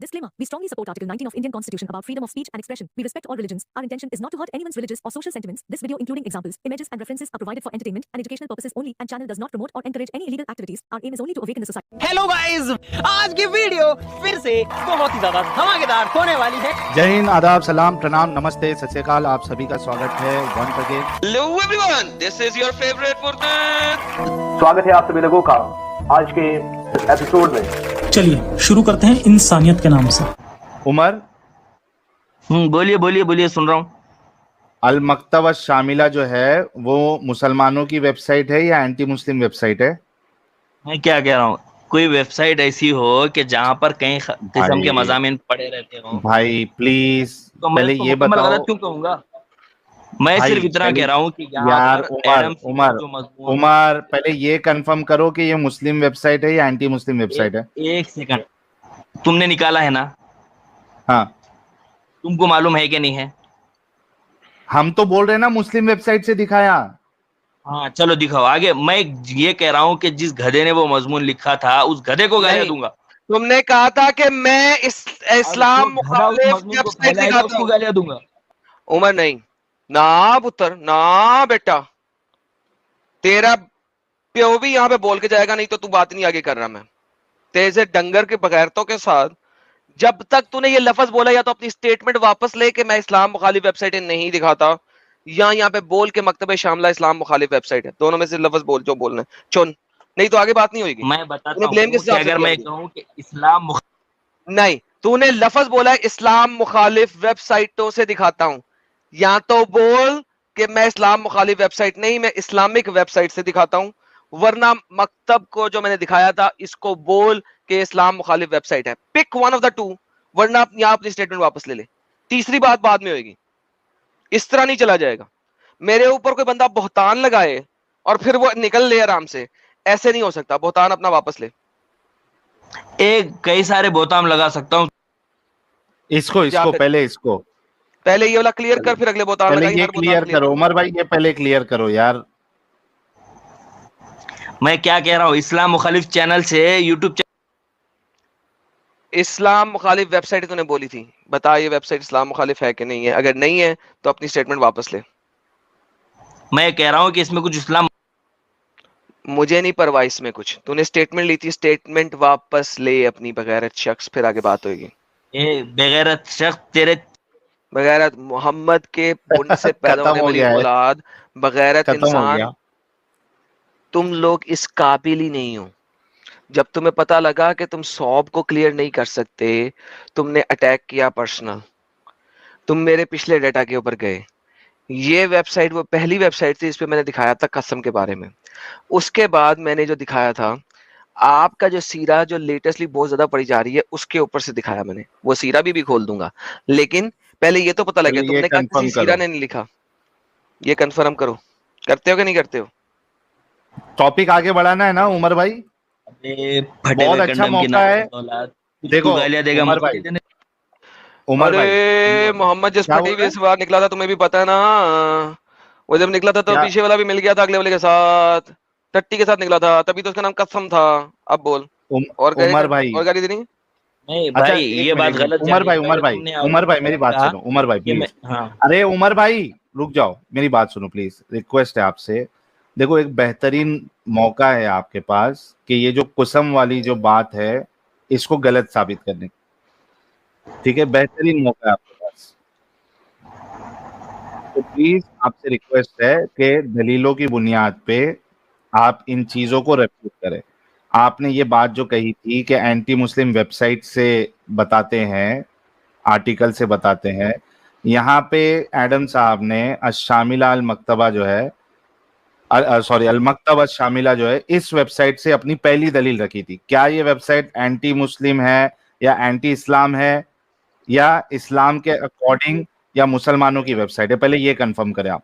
Disclaimer: We strongly support Article 19 of Indian Constitution about freedom of speech and expression. We respect all religions. Our intention is not to hurt anyone's religious or social sentiments. This video, including examples, images, and references, are provided for entertainment and educational purposes only, and channel does not promote or encourage any illegal activities. Our aim is only to awaken the society. Hello guys, आज की video फिर से बहुत ही ज्यादा धमाकेदार होने वाली है। जय हिंद, आदाब, सलाम, प्रणाम, नमस्ते, सत श्री अकाल। आप सभी का स्वागत है once again. Hello everyone, this is your favorite Furqan। स्वागत है आप सभी लोगों का आज के एपिसोड में। चलिए शुरू करते हैं इंसानियत के नाम से। उमर, बोलिए बोलिए बोलिए, सुन रहा हूँ। अल मकतब शामिला जो है वो मुसलमानों की वेबसाइट है या एंटी मुस्लिम वेबसाइट है? मैं क्या कह रहा हूँ, कोई वेबसाइट ऐसी हो कि जहाँ पर कई किस्म के मज़ामिन पड़े रहते हो। भाई प्लीज तो पहले ये मैं बताओ। गलत क्यों कहूँगा? मैं भाई, सिर्फ इतना कह रहा हूँ कि यार उमर उमर पहले ये कंफर्म करो कि ये मुस्लिम वेबसाइट है या एंटी मुस्लिम वेबसाइट है। एक सेकंड, तुमने निकाला है ना? हाँ, तुमको मालूम है कि नहीं है? हम तो बोल रहे हैं ना मुस्लिम वेबसाइट से दिखाया। हाँ चलो दिखाओ आगे। मैं ये कह रहा हूँ कि जिस गधे ने वो मजमून लिखा था उस गधे को गालियां दूंगा। तुमने कहा था कि मैं इस्लाम मुखालिफ वेबसाइट दिखाता हूं। गालियां दूंगा। उमर नहीं, ना पुत्र, ना बेटा, तेरा प्यो भी यहाँ पे बोल के जाएगा, नहीं तो तू बात नहीं आगे कर रहा। मैं तेरे से डंगर के बगैरतों के साथ, जब तक तूने ये लफ्ज बोला या तो अपनी स्टेटमेंट वापस ले कि मैं इस्लाम मुखालिफ वेबसाइट नहीं दिखाता, या यहाँ पे बोल के मकतब शामिला इस्लाम मुखालिफ वेबसाइट है। दोनों में से लफ्ज बोल जो बोलना है, चुन, नहीं तो आगे बात नहीं होगी। मैं बताता तूने ब्लेम किस हूँ कि अगर मैं कहूँ कि इस्लाम नहीं, तूने लफ्ज बोला है इस्लाम मुखालिफ वेबसाइटों से दिखाता हूं, या तो बोल कि मैं इस्लाम मुखालिफ वेबसाइट नहीं, मैं इस्लामिक वेबसाइट से दिखाता हूं, वरना मकतब को जो मैंने दिखाया था इसको बोल कि इस्लाम मुखालिफ वेबसाइट है। Pick one of the two, वरना यहां अपनी स्टेटमेंट वापस ले ले। तीसरी बात बाद में होगी, इस तरह नहीं चला जाएगा। मेरे ऊपर कोई बंदा बोहतान लगाए और फिर वो निकल ले आराम से, ऐसे नहीं हो सकता। बोहतान अपना वापस ले। कई सारे बोताम लगा सकता हूँ। इसको पहले ये वाला क्लियर कर, फिर अगले बोताम पहले लगाई। ये क्लियर करो उमर भाई, ये पहले क्लियर करो यार। मैं क्या कह रहा हूँ, इस्लाम मुखालिफ चैनल से यूट्यूब इस्लाम मुखालिफ वेबसाइट तूने बोली थी, बता ये वेबसाइट इस्लाम मुखालिफ है कि नहीं है। अगर नहीं है तो अपनी स्टेटमेंट वापस ले। मैं कह रहा हूँ कि इसमें कुछ इस्लाम, मुझे नहीं परवाह इसमें कुछ। तूने स्टेटमेंट ली थी, स्टेटमेंट वापस ले अपनी, बगैरत शख्स, फिर आगे बात होगी। बेगैरत शख्स, तेरे बगैरत मोहम्मद के पुण्य से पैदा होने वाली औलाद, बगैरत इंसान, तुम लोग इस काबिल ही नहीं हो। जब तुम्हें पता लगा कि तुम सौब को क्लियर नहीं कर सकते, तुमने अटैक किया पर्सनल। तुम मेरे पिछले डेटा के ऊपर गए। ये वेबसाइट वो पहली वेबसाइट थी इस पे मैंने दिखाया था कसम के बारे में। उसके बाद मैंने जो दिखाया था आपका जो सीरा जो लेटेस्टली बहुत ज्यादा पढ़ी जा रही है, उसके ऊपर से दिखाया मैंने। वो सीरा भी खोल दूंगा, लेकिन पहले ये तो पता लगे। तुमने कहा किसी सीरा ने नहीं लिखा, ये कंफर्म करो। करते हो कि नहीं करते हो? टॉपिक आगे बढ़ाना है ना उमर भाई। बहुत अच्छा मौका है। देखो उमर भाई, अरे मोहम्मद जिस फटी हुई से बाहर निकला था, तुम्हें भी पता है ना। वो जब निकला था तो पीछे वाला भी मिल गया था अगले वाले के साथ, टट्टी के साथ निकला था, तभी तो उसका नाम कसम था। अब बोल। और उमर भाई, और गाली देनी नहीं भाई, ये बात गलत। उमर भाई मेरी बात सुनो। उमर भाई प्लीज, अरे उमर भाई रुक जाओ, मेरी बात सुनो प्लीज, रिक्वेस्ट है आपसे। देखो एक बेहतरीन मौका है आपके पास कि ये जो कुसम वाली जो बात है इसको गलत साबित करने की, ठीक है? बेहतरीन मौका है आपके पास। तो प्लीज आपसे रिक्वेस्ट है कि दलीलों की बुनियाद पे आप इन चीजों को रेफ्यूट करें। आपने ये बात जो कही थी कि एंटी मुस्लिम वेबसाइट से बताते हैं, आर्टिकल से बताते हैं, यहाँ पे एडम साहब ने अशामिला अल मकतबा जो है, सॉरी अल मकतब शामिला जो है, इस वेबसाइट से अपनी पहली दलील रखी थी। क्या ये वेबसाइट एंटी मुस्लिम है या एंटी इस्लाम है, या इस्लाम के अकॉर्डिंग या मुसलमानों की वेबसाइट है? पहले ये कंफर्म करें आप।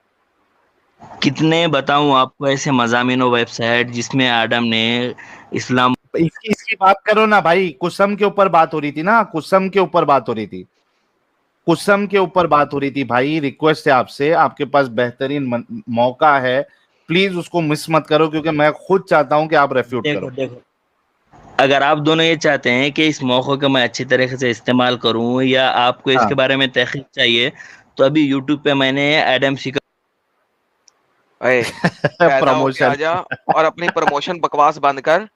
कितने बताऊं आपको ऐसे मज़ामिन वेबसाइट जिसमें आदम ने इस्लाम, इसकी बात करो ना भाई। कुसम के ऊपर बात हो रही थी ना, कुसम के ऊपर बात हो रही थी, कुसम के ऊपर बात हो रही थी। भाई रिक्वेस्ट है आपसे, आपके पास बेहतरीन मौका है, प्लीज उसको मिस मत करो, क्योंकि मैं खुद चाहता हूं कि आप रेफ्यूट करो। देखो अगर आप दोनों ये चाहते हैं कि इस मौके को मैं अच्छी तरीके से इस्तेमाल करूं या आपको हाँ। इसके बारे में तहकीक चाहिए, तो अभी यूट्यूब पे मैंने एडम सीकर पैदा होके आ जा और अपनी प्रमोशन बकवास बंद कर,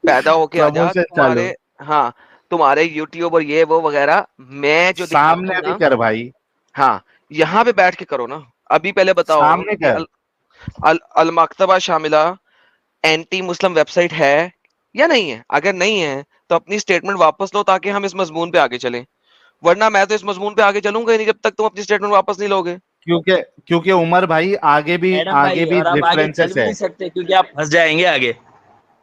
पैदा होके आ जा। तुम्हारे हाँ तुम्हारे यूट्यूब और ये वो वगैरह मैं जो सामने भी कर भाई। हाँ यहाँ पे बैठ के करो ना। अभी पहले बताओ सामने कि अल मकतबा शामिला एंटी मुस्लिम वेबसाइट है या नहीं है। अगर नहीं है तो अपनी स्टेटमेंट वापस लो ताकि हम इस मजमून पे आगे चलें, वरना मैं तो इस मजमून पे आगे चलूंगा ही नहीं जब तक तुम अपनी स्टेटमेंट वापस नहीं लोगे। क्योंकि उमर भाई आगे भी रेफरेंसेस है, सकते क्योंकि आप फंस जाएंगे आगे।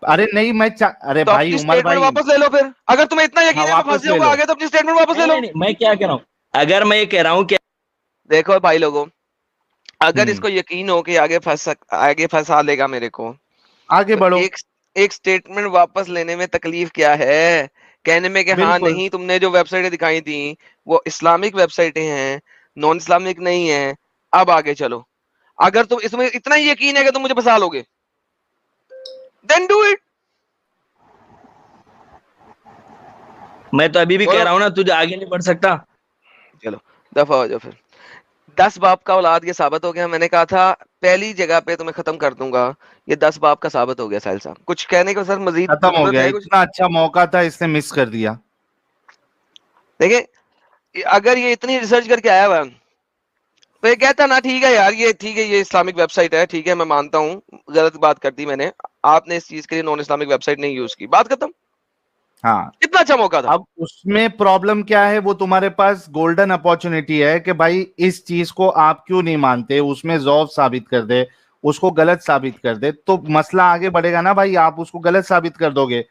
अरे नहीं अरे तो भाई उमर भाई वापस ले लो फिर। अगर तुम्हें इतना यकीन है मैं फंस जाऊंगा आगे तो अपनी स्टेटमेंट वापस ले लो। मैं क्या कह रहा हूँ, अगर मैं ये कह रहा हूँ कि देखो भाई लोगों, अगर इसको यकीन हो कि आगे फंसा लेगा मेरे को, आगे बढ़ो। एक स्टेटमेंट वापस लेने में तकलीफ क्या है, कहने में कि हाँ नहीं तुमने जो वेबसाइटें दिखाई थी वो इस्लामिक वेबसाइटें हैं, नॉन इस्लामिक नहीं है, अब आगे चलो। अगर तुम इसमें इतना ही यकीन है कि तुम मुझे फंसा लोगे, देन डू इट। मैं तो अभी भी कह रहा हूँ ना, तुझे आगे नहीं बढ़ सकता। चलो दफा हो जाओ फिर। 10 बाप का औलाद ये साबित हो गया। मैंने कहा था पहली जगह पे तुम्हें खत्म कर दूंगा, ये 10 बाप का साबित हो गया। साहिल साहब कुछ कहने को सर मजीद खत्म हो गया, इतना अच्छा मौका था इसने मिस कर दिया। देखिए अगर ये इतनी रिसर्च करके आया हुआ तो ये कहता ना ठीक है यार, ये ठीक है, ये इस्लामिक वेबसाइट है, ठीक है मैं मानता हूँ गलत बात कर दी मैंने, आपने इस चीज के लिए नॉन इस्लामिक वेबसाइट नहीं यूज की, बात खत्म। हाँ कितना अच्छा मौका था। अब उसमें प्रॉब्लम क्या है, वो तुम्हारे पास गोल्डन अपॉर्चुनिटी है कि भाई इस चीज को आप क्यों नहीं मानते, उसमें ज़ौफ साबित कर दे, उसको गलत साबित कर दे, तो मसला आगे बढ़ेगा ना भाई। आप उसको गलत साबित कर दोगे।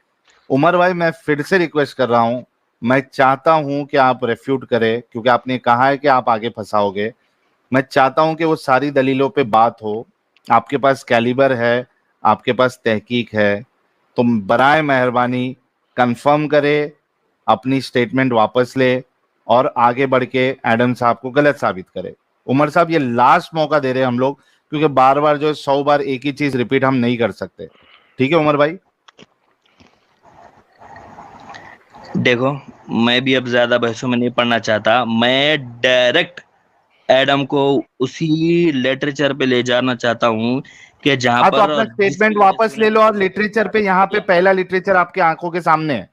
उमर भाई मैं फिर से रिक्वेस्ट कर रहा हूं, मैं चाहता हूं कि आप रेफ्यूट करें, क्योंकि आपने कहा है कि आप आगे फंसाओगे। मैं चाहता हूं कि वो सारी दलीलों पे बात हो। आपके पास कैलिबर है, आपके पास तहकीक है, तो बराए मेहरबानी कंफर्म करे, अपनी स्टेटमेंट वापस ले और आगे बढ़ के एडम साहब को गलत साबित करे। उमर साहब ये लास्ट मौका दे रहे हैं हम लोग, क्योंकि बार बार जो 100 बार एक ही चीज रिपीट हम नहीं कर सकते। ठीक है उमर भाई? देखो मैं भी अब ज्यादा बहसों में नहीं पढ़ना चाहता, मैं डायरेक्ट एडम को उसी लिटरेचर पे ले जाना चाहता हूँ कि जहां पर तो अपना स्टेटमेंट वापस ले लो और लिटरेचर पे, यहाँ पे पहला लिटरेचर आपके आंखों के सामने है।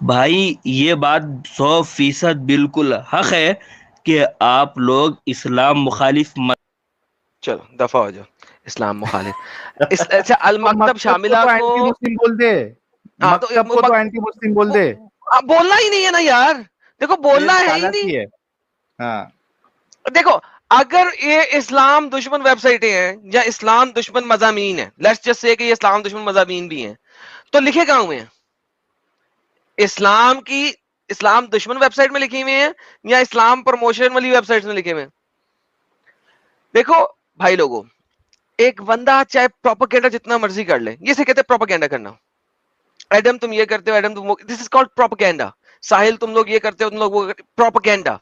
भाई ये बात 100% बिल्कुल हक है कि आप लोग इस्लाम मुखालिफ मत। चलो दफा हो जाओ, इस्लाम मुखालिफ अच्छा अल मकतब शामिला को एंटी मुस्लिम बोल दे, मकतब को तो एंटी मुस्लिम बोल दे। बोलना ही नहीं है ना यार, देखो बोलना है ही नहीं। हाँ देखो अगर ये इस्लाम दुश्मन वेबसाइटें हैं या इस्लाम दुश्मन मज़ामीन है, लेट्स जस्ट से कि ये इस्लाम दुश्मन मज़ामीन भी हैं, तो लिखे कहां हुए हैं? इस्लाम दुश्मन वेबसाइट में लिखे हुए हैं या इस्लाम प्रमोशन वाली वेबसाइट में लिखे हुए हैं? देखो भाई लोगों, एक बंदा चाहे प्रोपेगेंडा जितना मर्जी कर ले, ये से कहते हैं प्रोपेगेंडा करना। एडम तुम ये करते हो, एडम तुम, दिस इज कॉल्ड प्रोपेगेंडा। साहिल तुम लोग ये करते हो, तुम लोग वो, प्रोपेगेंडा।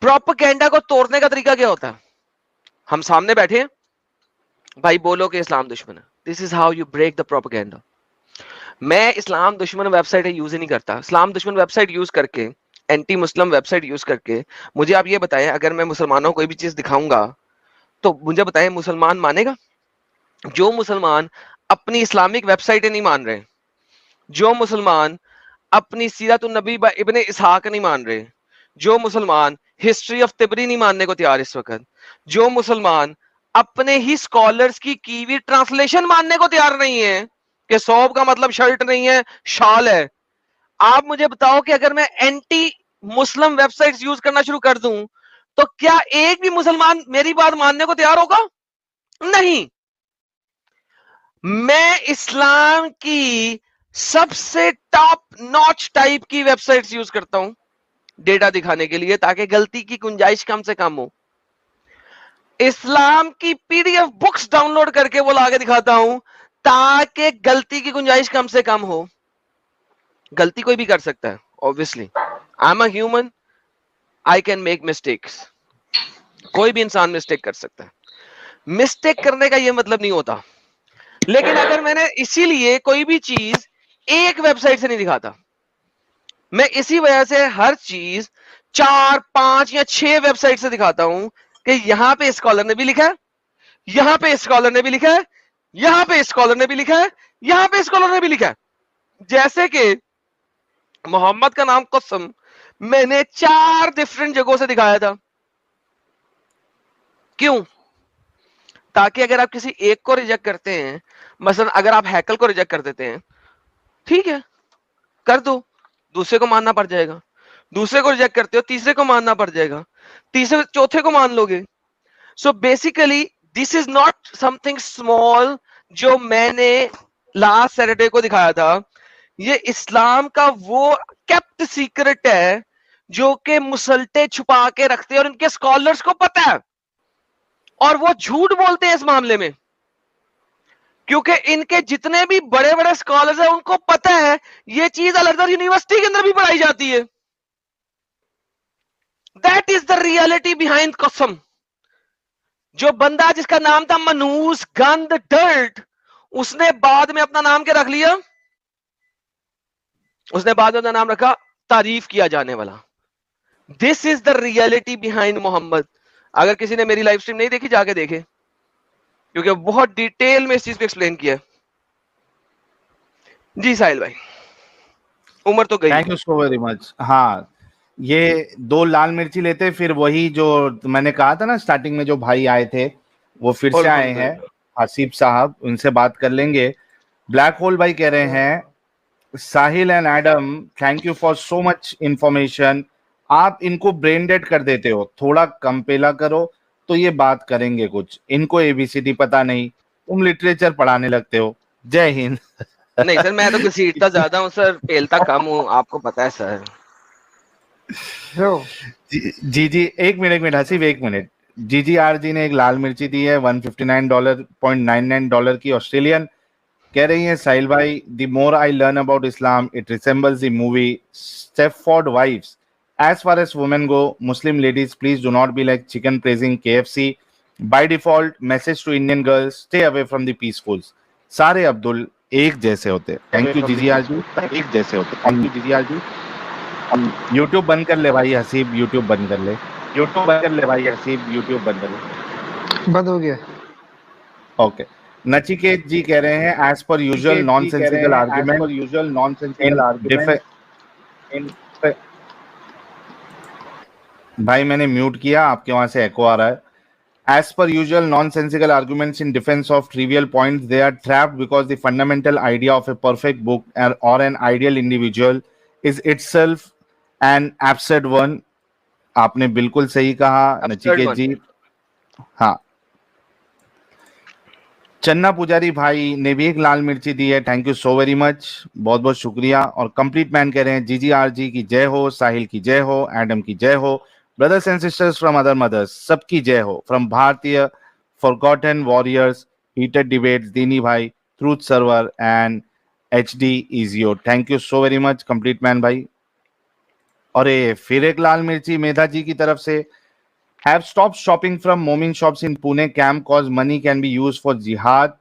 प्रोपेगेंडा को तोड़ने का तरीका क्या होता है? हम सामने बैठे हैं, भाई बोलो कि इस्लाम दुश्मन है, this is how you break the propaganda. मैं इस्लाम दुश्मन वेबसाइट यूज ही नहीं करता। इस्लाम दुश्मन वेबसाइट यूज करके, एंटी मुस्लिम वेबसाइट यूज करके मुझे आप ये बताएं, अगर मैं मुसलमानों को कोई भी चीज दिखाऊंगा तो मुझे बताएं मुसलमान मानेगा? जो मुसलमान अपनी इस्लामिक वेबसाइटें नहीं मान रहे, जो मुसलमान अपनी सीरत नबी इब्ने इसहाक नहीं मान रहे, जो मुसलमान हिस्ट्री ऑफ तिबरी नहीं मानने को तैयार इस वक्त, जो मुसलमान अपने ही स्कॉलर्स की कीवी ट्रांसलेशन मानने को तैयार नहीं है कि सौब का मतलब शर्ट नहीं है शाल है, आप मुझे बताओ कि अगर मैं एंटी मुस्लिम वेबसाइट्स यूज करना शुरू कर दूं तो क्या एक भी मुसलमान मेरी बात मानने को तैयार होगा? नहीं। मैं इस्लाम की सबसे टॉप नॉच टाइप की वेबसाइट्स यूज करता हूं डेटा दिखाने के लिए, ताकि गलती की गुंजाइश कम से कम हो। इस्लाम की पीडीएफ बुक्स डाउनलोड करके वो लाके दिखाता हूं ताकि गलती की गुंजाइश कम से कम हो। गलती कोई भी कर सकता है, obviously I am a human, I can make mistakes. कोई भी इंसान मिस्टेक कर सकता है, मिस्टेक करने का यह मतलब नहीं होता। लेकिन अगर मैंने इसीलिए कोई भी चीज एक वेबसाइट से नहीं दिखाता। मैं इसी वजह से हर चीज 4, 5 या 6 वेबसाइट से दिखाता हूं कि यहां पे स्कॉलर ने भी लिखा है, यहां पे स्कॉलर ने भी लिखा है, यहां पे स्कॉलर ने भी लिखा है, यहां पे स्कॉलर ने भी लिखा है। जैसे कि मोहम्मद का नाम कसम मैंने 4 डिफरेंट जगहों से दिखाया था। क्यों? ताकि अगर आप किसी एक को रिजेक्ट करते हैं, मसलन अगर आप हैकल को रिजेक्ट कर देते हैं, ठीक है कर दो, दूसरे को मानना पड़ जाएगा। दूसरे को रिजेक्ट करते हो, तीसरे को मानना पड़ जाएगा, तीसरे चौथे को मान लोगे। So basically this is not something small जो मैंने लास्ट सैटरडे को दिखाया था। ये इस्लाम का वो केप्ट सीक्रेट है जो कि मुसल्टे छुपा के रखते हैं और इनके स्कॉलर्स को पता है, और वो झूठ बोलते हैं इस मामले में, क्योंकि इनके जितने भी बड़े बड़े स्कॉलर्स हैं उनको पता है ये चीज अल अज़हर यूनिवर्सिटी के अंदर भी पढ़ाई जाती है। That is the reality behind कसम। जो बंदा जिसका नाम था मनूस गंद डर्ट, उसने बाद में अपना नाम क्या रख लिया? उसने बाद में अपना नाम रखा तारीफ किया जाने वाला। This is the reality behind Muhammad. अगर किसी ने मेरी लाइव स्ट्रीम नहीं देखी जाके देखे, क्योंकि बहुत डिटेल में इस चीज को एक्सप्लेन किया। जी साहिल भाई, उम्र तो गई। Thank you so very much. हाँ, ये 2 लाल मिर्ची लेते, फिर वही जो मैंने कहा था ना स्टार्टिंग में, जो भाई आए थे वो फिर से आए हैं, हसीब साहब, उनसे बात कर लेंगे। ब्लैक होल भाई कह रहे हैं, Sahil and Adam thank you for so much information. आप इनको ब्रेन डेड कर देते हो, थोड़ा कम पेला करो तो ये बात करेंगे कुछ। इनको एबीसीडी पता नहीं, तुम लिटरेचर पढ़ाने लगते हो। जय हिंद। नहीं सर, मैं तो घसीटता ज्यादा हूँ सर, पेलता कम हूँ, आपको पता है सर। जी, एक मिनट हसीब, 1 मिनट। GGR जी ने एक लाल मिर्ची दी है $159.99 की, ऑस्ट्रेलियन। कह रही है, साहिल भाई, the more I learn about Islam it resembles the movie Stepford wives. As far as women go, Muslim ladies, please do not be like chicken praising KFC. By default, message to Indian girls, stay away from the peacefuls. सारे अब्दुल एक जैसे होते। Thank you GGR जी, एक जैसे होते। Thank you GGR ji. YouTube बंद कर ले भाई हसीब, YouTube बंद कर ले, YouTube बंद कर ले भाई हसीब, YouTube बंद कर ले। बंद हो गया। ओके। नचिकेत जी कह रहे हैं, as per usual nonsensical argument भाई मैंने म्यूट किया, आपके वहां से एको आ रहा है। As per usual, nonsensical arguments in defense of trivial points, they are trapped because the fundamental idea of a perfect book or an ideal individual is itself an absurd one. आपने बिल्कुल सही कहा नचिकेत जी। हाँ, चन्ना पुजारी भाई ने भी एक लाल मिर्ची दी है, thank you so very much, बहुत बहुत शुक्रिया। और कंप्लीट मैन कह रहे हैं, GGR जी की जय हो, साहिल की जय हो, एडम की जय हो, brothers and sisters from other mothers, सबकी जय हो, from भारतीय forgotten warriors, heated debates, दीनी भाई, truth server and HD Ezio, thank you so very much complete man भाई। और ये फिर एक लाल मिर्ची मेधा जी की तरफ से, have stopped shopping from Momin shops in Pune camp cause money can be used for jihad.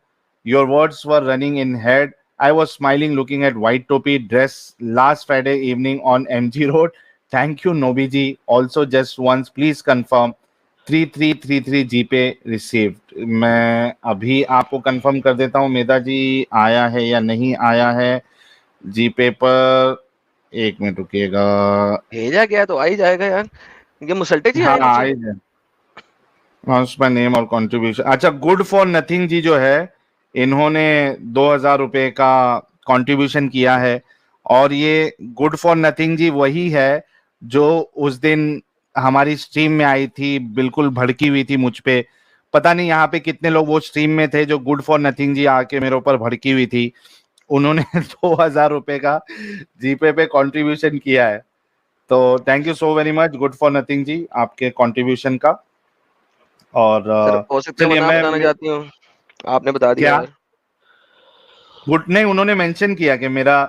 Your words were running in head. I was smiling looking at white topi dress last Friday evening on MG Road. Thank you Nobi ji. Also just once please confirm 3333 GPay received. मैं अभी आपको confirm कर देता हूँ मेधा जी, आया है या नहीं आया है GPay पर। 1 मिनट रुकिएगा। भेजा गया तो आ ही जाएगा यार, ये मुसल्टे जी। हाँ आई है, उसका नेम और कंट्रीब्यूशन। अच्छा, गुड फॉर नथिंग जी जो है, इन्होंने 2000 रुपए का कंट्रीब्यूशन किया है। और ये गुड फॉर नथिंग जी वही है जो उस दिन हमारी स्ट्रीम में आई थी, बिल्कुल भड़की हुई थी मुझ पे। पता नहीं यहाँ पे कितने लोग वो स्ट्रीम में थे जो गुड फॉर नथिंग जी आके मेरे ऊपर भड़की हुई थी। उन्होंने 2000 रुपए का जीपे पे कंट्रीब्यूशन किया है, तो thank you so very much good for nothing जी आपके कंट्रीब्यूशन का। और हो सकता है मैं बताना चाहती हूँ, आपने बता दिया गुड नहीं, उन्होंने मेंशन किया कि मेरा,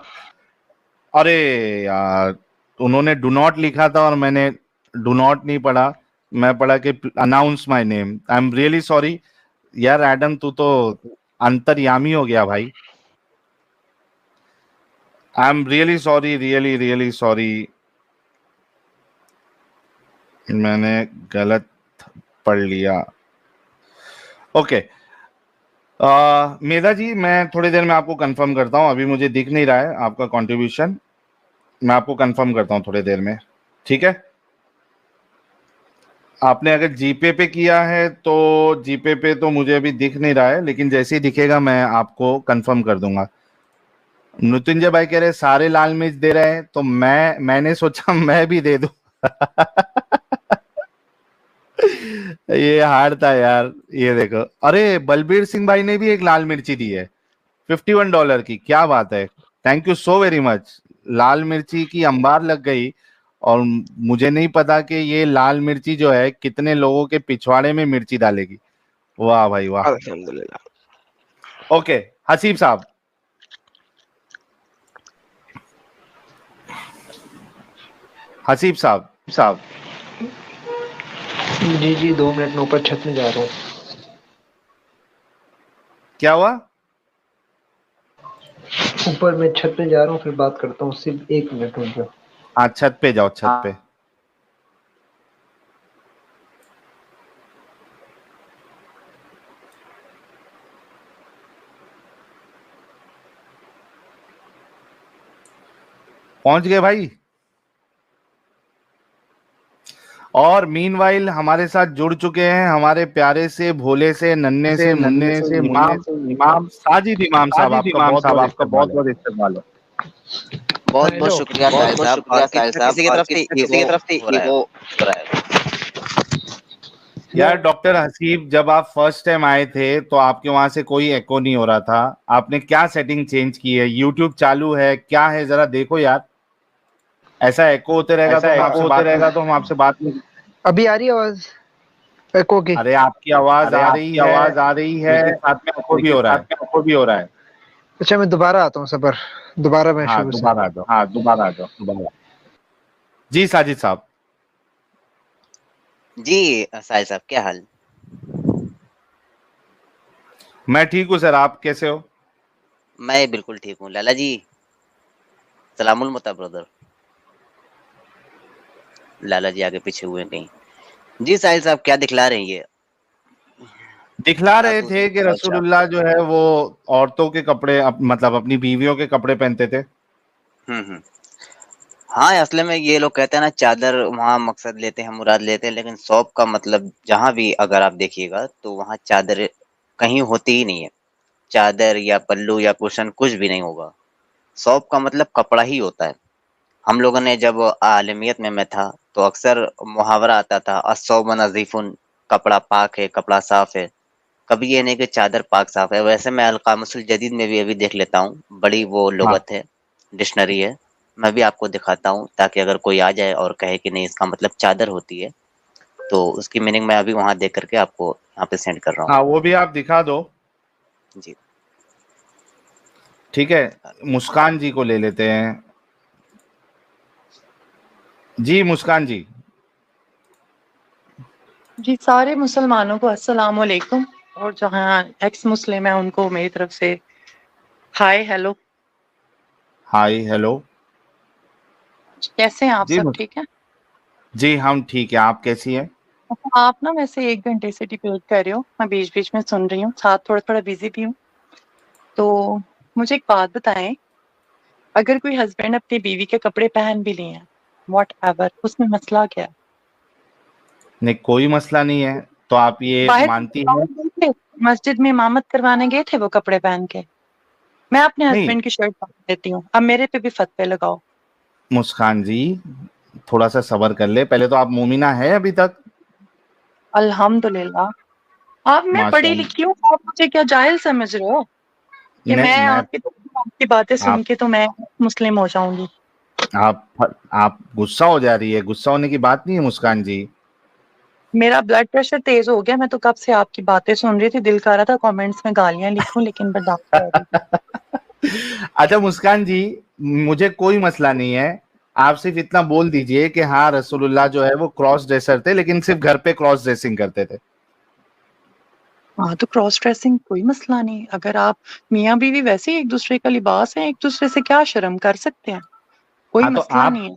अरे यार उन्होंने डू नॉट लिखा था और मैंने डू नॉट नहीं पढ़ा, मैं पढ़ा कि announce my name. I am really sorry यार। एडम तू तो अंतर्यामी हो गया भाई। I am really sorry, really sorry, मैंने गलत पढ़ लिया। ओके मेधा जी, मैं थोड़ी देर में आपको कंफर्म करता हूँ, अभी मुझे दिख नहीं रहा है आपका कंट्रीब्यूशन, मैं आपको कंफर्म करता हूँ थोड़ी देर में, ठीक है। आपने अगर जीपे पे किया है तो जीपे पे तो मुझे अभी दिख नहीं रहा है, लेकिन जैसे ही दिखेगा मैं आपको कंफर्म कर दूंगा। मृत्युंजय भाई कह रहे सारे लाल मिर्च दे रहे हैं, तो मैंने सोचा मैं भी दे दूं। ये हार्ड था यार। ये देखो, अरे बलबीर सिंह भाई ने भी एक लाल मिर्ची दी है $51 की, क्या बात है, thank you so very much. लाल मिर्ची की अंबार लग गई, और मुझे नहीं पता कि ये लाल मिर्ची जो है कितने लोगों के पिछवाड़े में मिर्ची डालेगी। वाह भाई वाह। अल्हम्दुलिल्लाह। ओके हसीब साहब, हसीब साहब साहब जी 2 मिनट में ऊपर छत में जा रहा हूँ। क्या हुआ? ऊपर मैं छत पे जा रहा हूँ, फिर बात करता हूँ, सिर्फ 1 मिनट रुक जाओ। हाँ छत पे जाओ, छत पे। पहुंच गए भाई। और मीनवाइल हमारे साथ जुड़ चुके हैं हमारे प्यारे से भोले से नन्हे से मुन्ने से इमाम साजिद इमाम साहब, आपका बहुत बहुत इस्तेमाल है। बहुत बहुत शुक्रिया साहिल साहब। और किसी की तरफ से ईगो हो रहा है यार डॉक्टर हसीब, जब आप फर्स्ट टाइम आए थे तो आपके वहां से कोई एको नहीं हो रहा था, आपने क्या सेटिंग चेंज की है? यूट्यूब चालू है क्या है, जरा देखो यार। ऐसा एको होते रहेगा तो हम आपसे बात नहीं। अभी आ रही आवाज एको की? अरे आपकी आवाज आ रही है, साथ में एको भी हो रहा है। अच्छा मैं दोबारा आता हूँ सबर, दोबारा मैं शुरू से। दोबारा आ जाओ। जी साजिद साहब। जी साहिल साहब, क्या हाल? मैं ठीक हूँ सर, आप कैसे हो? मैं बिल्कुल ठीक हूँ। लाला जी सलामुल मुता ब्रदर। लाला जी आगे पीछे हुए कहीं। जी साहिल साहब, क्या दिखला रहे हैं ये? दिखला रहे थे कि रसूलुल्लाह जो है वो औरतों के कपड़े मतलब अपनी बीवियों के कपड़े पहनते थे। हाँ, असले में ये लोग कहते हैं ना, चादर वहाँ मकसद लेते हैं, मुराद लेते हैं, लेकिन सौब का मतलब जहाँ भी अगर आप देखिएगा तो वहाँ चादर कहीं होती ही नहीं है। चादर या पल्लू या कुशन कुछ भी नहीं होगा। सौब का मतलब कपड़ा ही होता है। हम लोगों ने जब आलमियत में मैं था तो अक्सर मुहावरा आता था, अस्सौब नज़ीफुन, कपड़ा पाक है, कपड़ा साफ है। कभी ये नहीं कि चादर पाक साफ है। वैसे मैं अलकामुल जदीद में भी अभी देख लेता हूँ, बड़ी वो लुगत है, डिक्शनरी है, मैं भी आपको दिखाता हूँ ताकि अगर कोई आ जाए और कहे कि नहीं इसका मतलब चादर होती है तो उसकी मीनिंग मैं अभी वहाँ देख करके आपको यहाँ पे सेंड कर रहा हूँ। हाँ वो भी आप दिखा दो। जी ठीक है, मुस्कान जी को ले लेते हैं। जी मुस्कान जी। जी सारे मुसलमानों को अस्सलाम वालेकुम, और जहाँ एक्स मुस्लिम है उनको मेरी तरफ से हाय हेलो। Hi hello. कैसे हैं आप? सब ठीक है? जी हम ठीक है, आप कैसी हैं? आप ना वैसे 1 घंटे से डिबेट कर रहे हो, मैं बीच बीच में सुन रही हूँ, साथ थोड़ा बिजी भी हूँ। तो मुझे एक बात बताएं, अगर कोई हस्बैंड अपनी बीवी के कपड़े पहन भी लिए हैं वॉट एवर, उसमें मसला क्या है? नहीं कोई मसला नहीं है, तो आप ये मानती हैं? मस्जिद में इमामत करवाने गए थे वो कपड़े पहन के? मैं अपने हस्बैंड की शर्ट पहन लेती हूँ, अब मेरे पे भी फतवे लगाओ। मुस्कान जी थोड़ा सा सब्र कर ले, पहले तो आप मोमिना है अभी तक? अल्हम्दुलिल्लाह। आप, मैं पढ़ी लिखी हूँ, आप मुझे क्या जाहिल समझ रहे हो कि मैं आपकी बातें सुन के तो मैं मुस्लिम हो जाऊंगी? आप गुस्सा हो जा रही है, गुस्सा होने की बात नहीं है मुस्कान जी। मेरा ब्लड प्रेशर तेज हो गया, मैं तो कब से आपकी बातें सुन रही थी, दिल कर रहा था कमेंट्स में गालियां लिखूं लेकिन बर्दाश्त कर रही। अच्छा मुस्कान जी, मुझे कोई मसला नहीं है, आप सिर्फ इतना बोल दीजिए कि हाँ रसूलुल्लाह जो है वो क्रॉस ड्रेसर थे, लेकिन सिर्फ घर पे क्रॉस ड्रेसिंग करते थे। हाँ तो क्रॉस ड्रेसिंग कोई मसला नहीं, अगर आप मियाँ बीवी वैसे ही एक दूसरे का लिबास है, एक दूसरे से क्या शर्म कर सकते हैं, कोई हाँ तो मसला आप, नहीं है।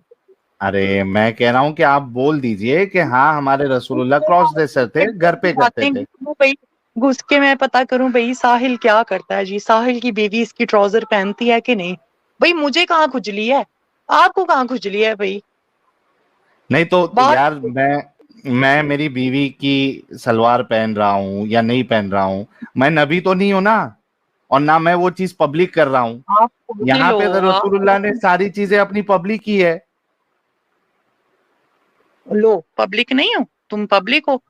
अरे मैं कह रहा हूँ कि आप बोल दीजिए कि हाँ हमारे रसूलुल्लाह क्रॉस ड्रेसर थे, घर पे करते बातें थे। भाई घुस के मैं पता करूं भाई साहिल क्या करता है जी, साहिल की बीवी इसकी ट्राउजर पहनती है कि नहीं, भाई मुझे कहाँ खुजली है, आपको कहाँ खुजली है भाई। नहीं तो बात यार मैं मेरी बीवी की सलवार पहन रहा हूँ या नहीं पहन रहा हूँ, मैं नबी तो नहीं हूं ना, और ना मैं वो चीज पब्लिक कर रहा हूँ। आप खुद यहाँ लो, पे तो रसूलुल्लाह ने सारी चीजें अपनी पब्लिक की है। लो पब्लिक नहीं हो तुम, पब्लिक हो,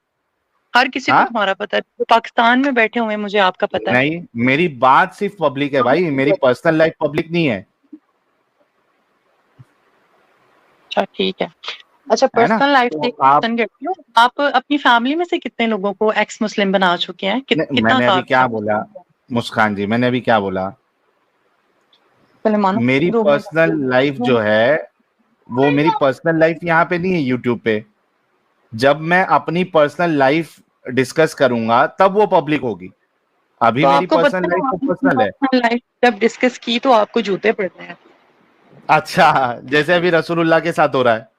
हर किसी को हाँ तुम्हारा पता है, जो पाकिस्तान में बैठे हुए हैं, मुझे आपका पता है। नहीं, मेरी बात सिर्फ पब्लिक है भाई, मेरी पर्सनल लाइफ पब्लिक नहीं है। अच्छा ठीक है। अच्छा है ना? पर्सनल लाइफ तो से आप, क्वेश्चन करती हूँ, आप अपनी फैमिली में से कितने लोगों को एक्स मुस्लिम बना चुके हैं, कितना मैंने अभी काफी क्या है? बोला मुस्कान जी, मैंने अभी क्या बोला? पहले मानो मेरी 2 मिनट। पर्सनल लाइफ जो है वो मेरी पर्सनल लाइफ यहाँ पे नहीं है यूट्यूब पे। जब मैं अपनी पर्सनल लाइफ डिस्कस करूंगा तब वो पब्लिक होगी, अभी तो मेरी आपको पता पर्सनल है लाइफ तो आपने पर्सनल है। पर्सनल लाइफ जब डिस्कस की तो आपको जूते पड़ते हैं। अच्छा, जैसे अभी रसूलुल्लाह के साथ हो रहा है।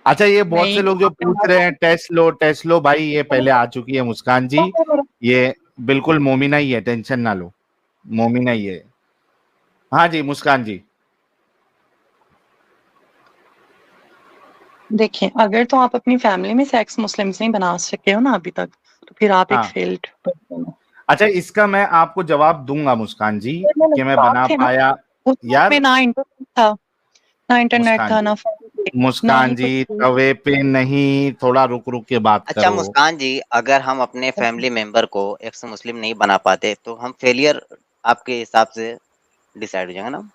अच्छा, ये बहुत नहीं से लोग जो पूछ रहे हैं टेस्ट लो भाई, ये पहले आ चुकी है मुस्कान जी, ये बिल्कुल मोमिना ही है, टेंशन ना लो, मोमिना ही है। हाँ जी मुस्कान जी। देखिए अगर तो आप अपनी फैमिली में से एक्स मुस्लिम्स नहीं बना सके हो ना अभी तक, तो फिर आप एक हाँ फेल्ड पर्सन हो। अच्छा, इसका मैं आपको जवाब दूंगा मुस्कान जी कि मैं आप बना थे ना पाया। उस वक्त में, यार ना इंटरनेट था, ना इंटरनेट मुस्कान था, जी, ना फोन थे, ना मुस्कान ही जी कुछ थी। तवे पे नहीं, थोड़ा रुक रुक के बात अच्छा करो। मुस्कान जी, अगर हम अपने फैमिली मेंबर को एक्स मुस्लिम नहीं बना पाते तो हम फेलियर आपके हिसाब से डिसाइड हो जाएगा ना?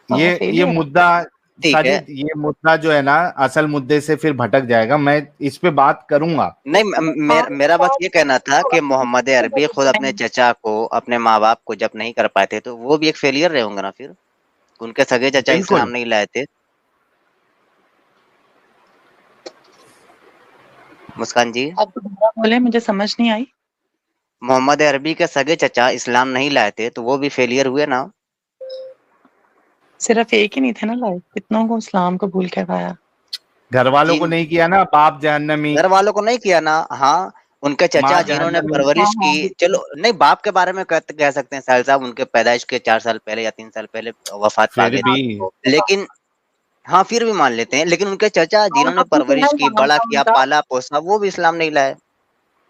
हाँ ये फेलियर है। मुद्दा ठीक है। साजिद, ये मुद्दा जो है ना असल मुद्दे से फिर भटक जाएगा, मैं इस पे बात करूंगा। नहीं मेरा बस ये कहना था कि मोहम्मद अरबी खुद अपने आप चचा को, अपने माँ बाप को जब नहीं कर पाए थे तो वो भी एक फेलियर रहे होंगे ना फिर, उनके सगे चचा इस्लाम बिल्कुल। नहीं लाए थे। मुस्कान जी, दोबारा बोले, मुझे समझ नहीं आई। मोहम्मद अरबी के सगे चचा इस्लाम नहीं लाए थे तो वो भी फेलियर हुए ना? सिर्फ एक ही नहीं थे ना लाइफ, कितनों को इस्लाम कबूल करवाया। घर वालों को जिन नहीं किया ना, बाप जहन्नमी। घर वालों को नहीं किया ना, हाँ, उनके माँ चचा जिन्होंने जहन्नमी। हाँ परवरिश हाँ की, बिल्कुल। चलो नहीं बाप के बारे में कह सकते हैं साहिल साहब, उनके पैदाइश के 4 साल पहले या 3 साल पहले वफात पा फिर गए थे। भी लेकिन हाँ, फिर भी मान लेते हैं, लेकिन उनके चचा और जिन्होंने अबू परवरिश जहल की, नाम बड़ा था किया, उनका। पाला पोसा, वो भी इस्लाम नहीं लाए।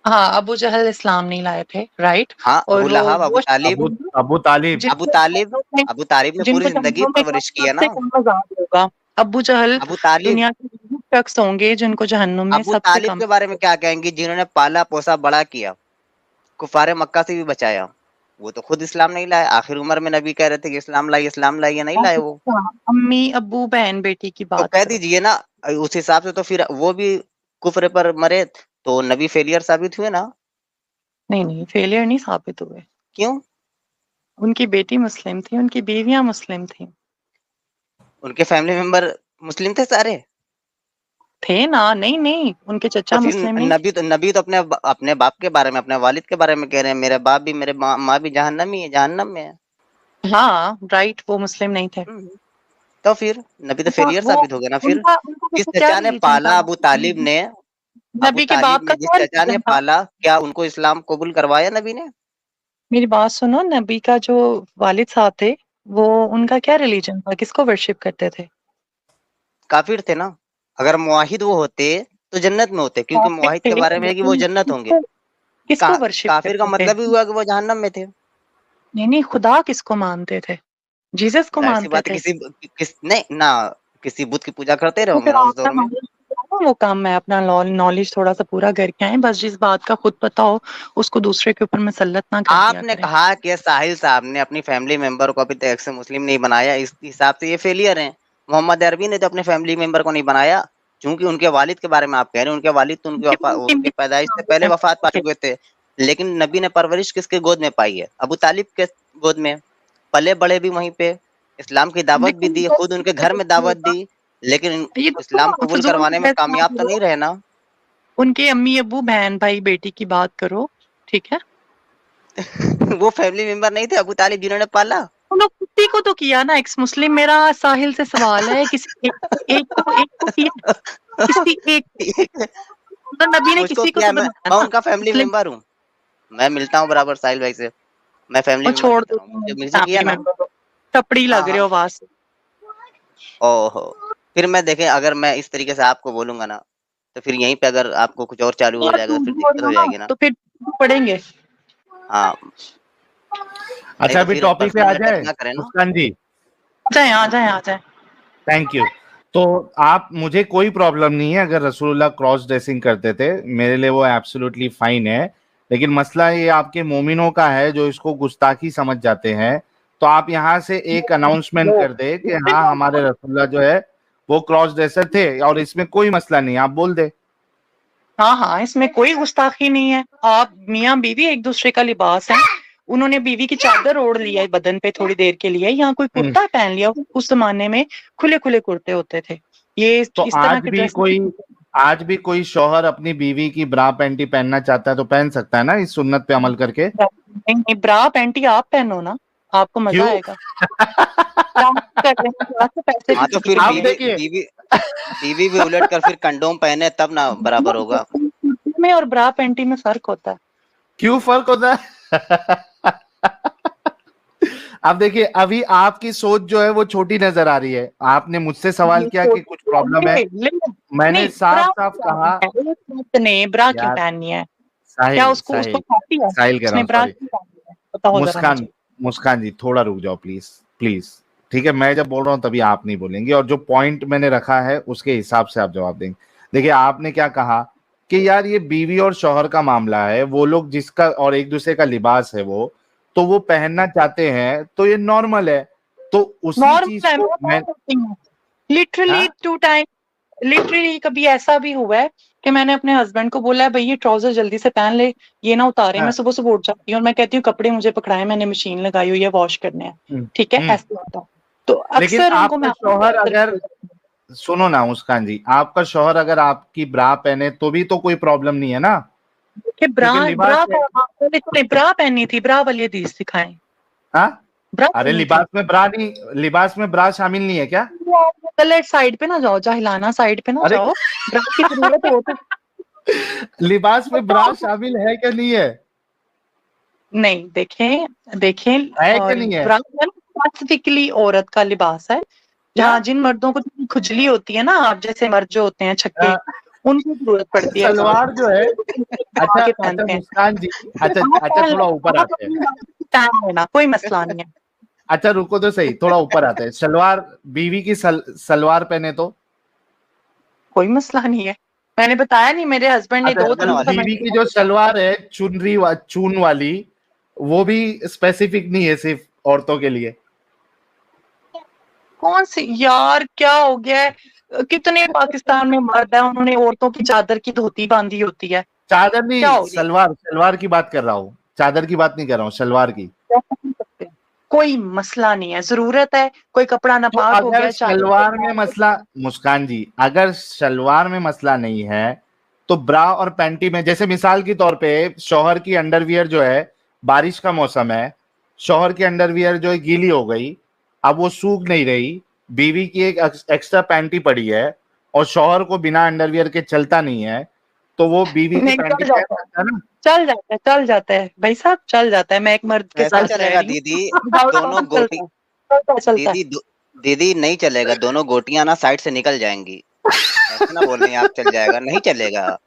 हाँ अबू जहल इस्लाम नहीं लाए थे, राइट। हाँ, और अबू लहब, अबू वो तालिब, अबू अबू तालिब। अबू जिनको तालिब जहन्नुम में अबू तालिब ने पूरी जिनको जिंदगी जहन्नुम में परवरिश की है ना। सबसे कम अजाब होगा। अबू जहल अबू तालिब दुनिया के वो शख्स होंगे जिनको जहन्नुम में अबू सबसे तालिब कम। के बारे में क्या कहेंगी, जिन्होंने पाला पोसा बड़ा किया, कुफारे मक्का से भी बचाया, वो तो खुद इस्लाम नहीं लाए, आखिर उम्र में नबी कह रहे थे कि इस्लाम लाइए, नहीं लाए वो। अम्मी अब्बू बहन बेटी की तो बात कह करो। दीजिए ना, उस हिसाब से तो फिर वो भी कुफ्र पर मरे तो नबी फेलियर साबित हुए ना? नहीं नहीं फेलियर नहीं साबित हुए। क्यों? उनकी बेटी मुस्लिम थी, उनकी बीवियां मुस्लिम थी। उनके फैमिली मेंबर मुस्लिम थे सारे? थे ना, नहीं नहीं उनके तो चचा फिर मुस्लिम नहीं थे। नबी तो अपने बाप के बारे में, अपने वालिद के बारे में कह रहे हैं, मेरे बाप भी, मेरे माँ भी जहन्नमी है, जहन्नम में है। हाँ राइट, वो मुस्लिम नहीं थे। हम्म, तो फिर नबी तो उनका फेलियर वो साबित हो गया ना फिर। उनका जिस वैसे क्या चचा ने रिलीजन था? पाला अबू तालिब ने, अबू नबी के तालिब बाप का ने जिस क्या चचा ने रिलीजन था? पाला, क्या उनको इस्लाम कबूल करवाया नबी ने? मेरी बात सुनो, नबी का जो वालिद साहब थे, वो उनका क्या रिलीजन था, किसको वर्शिप करते थे? काफिर थे ना। अगर मुवाहिद वो होते तो जन्नत में होते, क्योंकि काफिर मुवाहिद थे के बारे में है कि वो लेकिन जन्नत होंगे। किसको वर्शिप काफिर का करते थे? मतलब ही हुआ कि वो जहन्नम में थे। नहीं नहीं खुदा किसको मानते थे? जीसस को जाहिर सी मानते बात है, थे। किस नहीं ना, किसी बुत की पूजा करते रहे तो होंगे फिर ना उस आपका दौर में। नॉलेज वो काम है, अपना नॉलेज थोड़ा सा पूरा करके आए, बस जिस बात का खुद पता हो उसको दूसरे के ऊपर मुसल्लत ना कर दिया आपने करें। कहा कि साहिल साहब ने अपनी फैमिली मेंबर को अभी तक से मुस्लिम नहीं बनाया, इस हिसाब से ये फेलियर है। मोहम्मद अरबी ने तो अपने फैमिली मेंबर को नहीं बनाया, क्योंकि उनके वालिद के बारे में आप कह रहे हैं, उनके वालिद तो उनके पैदाइश से पहले वफात पा चुके थे। लेकिन नबी ने परवरिश किसके गोद में पाई है? अबू तालिब के गोद में। पले बड़े भी वहीं पे, इस्लाम की दावत भी दी, खुद उनके घर में दावत दी, लेकिन ये इस्लाम तो कबूल फजूल करवाने में कामयाब तो नहीं रहे ना। उनके अम्मी अब्बू बहन भाई बेटी की बात करो, ठीक है। वो फैमिली मेंबर नहीं थे अबू तालिब जिन्होंने पाला? उन लोग कुत्ती को तो किया ना, एक्स मुस्लिम। मेरा साहिल से सवाल है, किसी एक को किया, किसी एक तो नबी ने मुझको किसी को किया, तो मैं बनाया ना। उनका फैमिली मुस्लिम मेंबर हूँ, मैं मिलता हूँ बराबर साहिल भाई से, मैं फैमिली वो मेंबर छोड़ की दो, तरह हूँ, मुझे किया ना। टपड़ी हाँ लग रहे हो हाँ, आवाज से। ओहो, फिर मैं देखें अगर मैं इस तरीके से आपको बोलूंगा ना, तो फिर यहीं पे अगर आपको कुछ और चालू हो और जाएगा तो तुम फिर बोल दिक्कत रहे हो हो ना, जाएगी ना। तो फिर पढ़ेंगे। हाँ, नहीं अच्छा तो अभी फिर टॉपिक पे पर्सनल आ अटैक जाए ना करें ना। मुस्कान जी। आ जाए। Thank you. तो आप, मुझे कोई प्रॉब्लम नहीं है अगर रसूलुल्लाह क्रॉस ड्रेसिंग करते थे, मेरे लिए वो एब्सोल्युटली फाइन है। लेकिन मसला ये आपके मोमिनों का है जो इसको गुस्ताखी समझ जाते हैं। तो आप यहाँ से एक अनाउंसमेंट कर दे कि हाँ हमारे रसूलुल्लाह जो है वो क्रॉस ड्रेसर थे और इसमें कोई मसला नहीं, आप बोल दे। हाँ, इसमें कोई गुस्ताखी नहीं है। आप मियाँ बीवी एक दूसरे का लिबास है। उन्होंने बीवी की चादर ओढ़ लिया है बदन पे थोड़ी देर के लिए, यहाँ कोई कुर्ता पहन लिया। उस जमाने में खुले खुले कुर्ते होते थे, ये तो इस तरह के ड्रेस। आज भी कोई शौहर अपनी बीवी की ब्रा पैंटी पहनना चाहता है तो पहन सकता है ना, इस सुन्नत पे अमल करके। नहीं, ब्रा पैंटी आप पहनो ना, आपको मजा क्यों? आएगा। पैसे हाँ तो फिर आप बीवी देखिए, बीवी बीवी भी उलट कर फिर कंडोम पहने तब ना बराबर होगा। में और ब्रा पैंटी में फर्क होता है। क्यों फर्क होता है? अब देखिए, अभी आपकी सोच जो है वो छोटी नजर आ रही है। आपने मुझसे सवाल किया कि कुछ प्रॉब्लम है, मैंने साफ साफ कहा ने ब्रा क्यों यार, पहननी है? साहिल क्या उसको खाती है? साहिल कह रहा उसने हूँ, ब्रा सॉरी। क्यों पहनी है? बताओ जरा मुझे। मुस्कान जी थोड़ा रुक जाओ प्लीज, प्लीज। ठीक है, मैं जब बोल रहा हूँ तभी आप नहीं बोलेंगे, और जो पॉइंट मैंने रखा है उसके हिसाब से आप जवाब देंगे। देखिए, आपने क्या कहा कि यार ये बीवी और शौहर का मामला है, वो लोग जिसका और एक दूसरे का लिबास है वो तो वो पहनना चाहते हैं तो ये नॉर्मल है। तो उसी चीज को मैं लिटरली 2 टाइम, लिटरली कभी ऐसा भी हुआ है कि मैंने अपने हस्बैंड को बोला है भाई ये ट्राउजर जल्दी से पहन ले, ये ना उतारे। मैं सुबह सुबह उठ जाती हूँ और मैं कहती हूँ कपड़े मुझे पकड़ाए, मैंने मशीन लगाई हुई है, वॉश करने हैं, ठीक है, ऐसे होता है। तो लेकिन अक्सर उनको आपका शौहर अगर, सुनो ना मुस्कान जी, आपका शौहर अगर आपकी ब्रा पहने तो भी तो कोई प्रॉब्लम नहीं है ना। ब्रा पहनी थी, ब्रा वाली हदीस दिखाएं। हाँ, अरे लिबास में ब्रा नहीं, लिबास में ब्रा शामिल नहीं है क्या? गलत साइड पे ना जाओ, जाहिलाना साइड पे ना जाओ, ब्रा की जरूरत हो तो लिबास में ब्रा शामिल है क्या नहीं है? नहीं, देखें है कि नहीं है? ब्रा स्पेसिफिकली औरत का लिबास है, जहाँ जिन मर्दों को खुजली होती है ना, आप जैसे मर्द जो होते हैं छक्के, उनकी जरूरत पड़ती है। सलवार जो है, अच्छा मुस्कान जी, अच्छा थोड़ा ऊपर आते हैं, कोई मसला नहीं है। अच्छा रुको तो सही, थोड़ा ऊपर आते हैं। सलवार, बीवी की सलवार पहने तो कोई मसला नहीं है। मैंने बताया नहीं, मेरे हस्बैंड ने 2 दिन बीवी की जो सलवार है चून वाली, वो भी स्पेसिफिक नहीं है सिर्फ औरतों के लिए। कौन सी यार, क्या हो गया है? कितने पाकिस्तान में मर्द है, उन्होंने औरतों की चादर की धोती बांधी होती है। चादर नहीं, सलवार की बात कर रहा हूँ, चादर की बात नहीं कर रहा हूँ, सलवार की। कोई मसला नहीं है, जरूरत है, कोई कपड़ा नापाक तो हो गया, सलवार में मसला, मुस्कान जी अगर सलवार में मसला नहीं है तो ब्रा और पैंटी में, जैसे मिसाल के तौर पे शौहर की अंडरवियर जो है, बारिश का मौसम है, शौहर की अंडरवियर जो है गीली हो गई, अब वो सूख नहीं रही, बीवी की एक एक्स्ट्रा पैंटी पड़ी है और शौहर को बिना अंडरवियर के चलता नहीं है, तो वो बीवी की पैंटी पहन सकता है ना? चल जाता है भाई साहब, चल जाता है। मैं एक मर्द के साथ चलेगा दीदी, दोनों गोटी दीदी नहीं चलेगा, दोनों गोटियां ना साइड से निकल जाएंगी, ऐसा ना बोल रहे हैं आप चल जाएगा, नहीं चलेगा।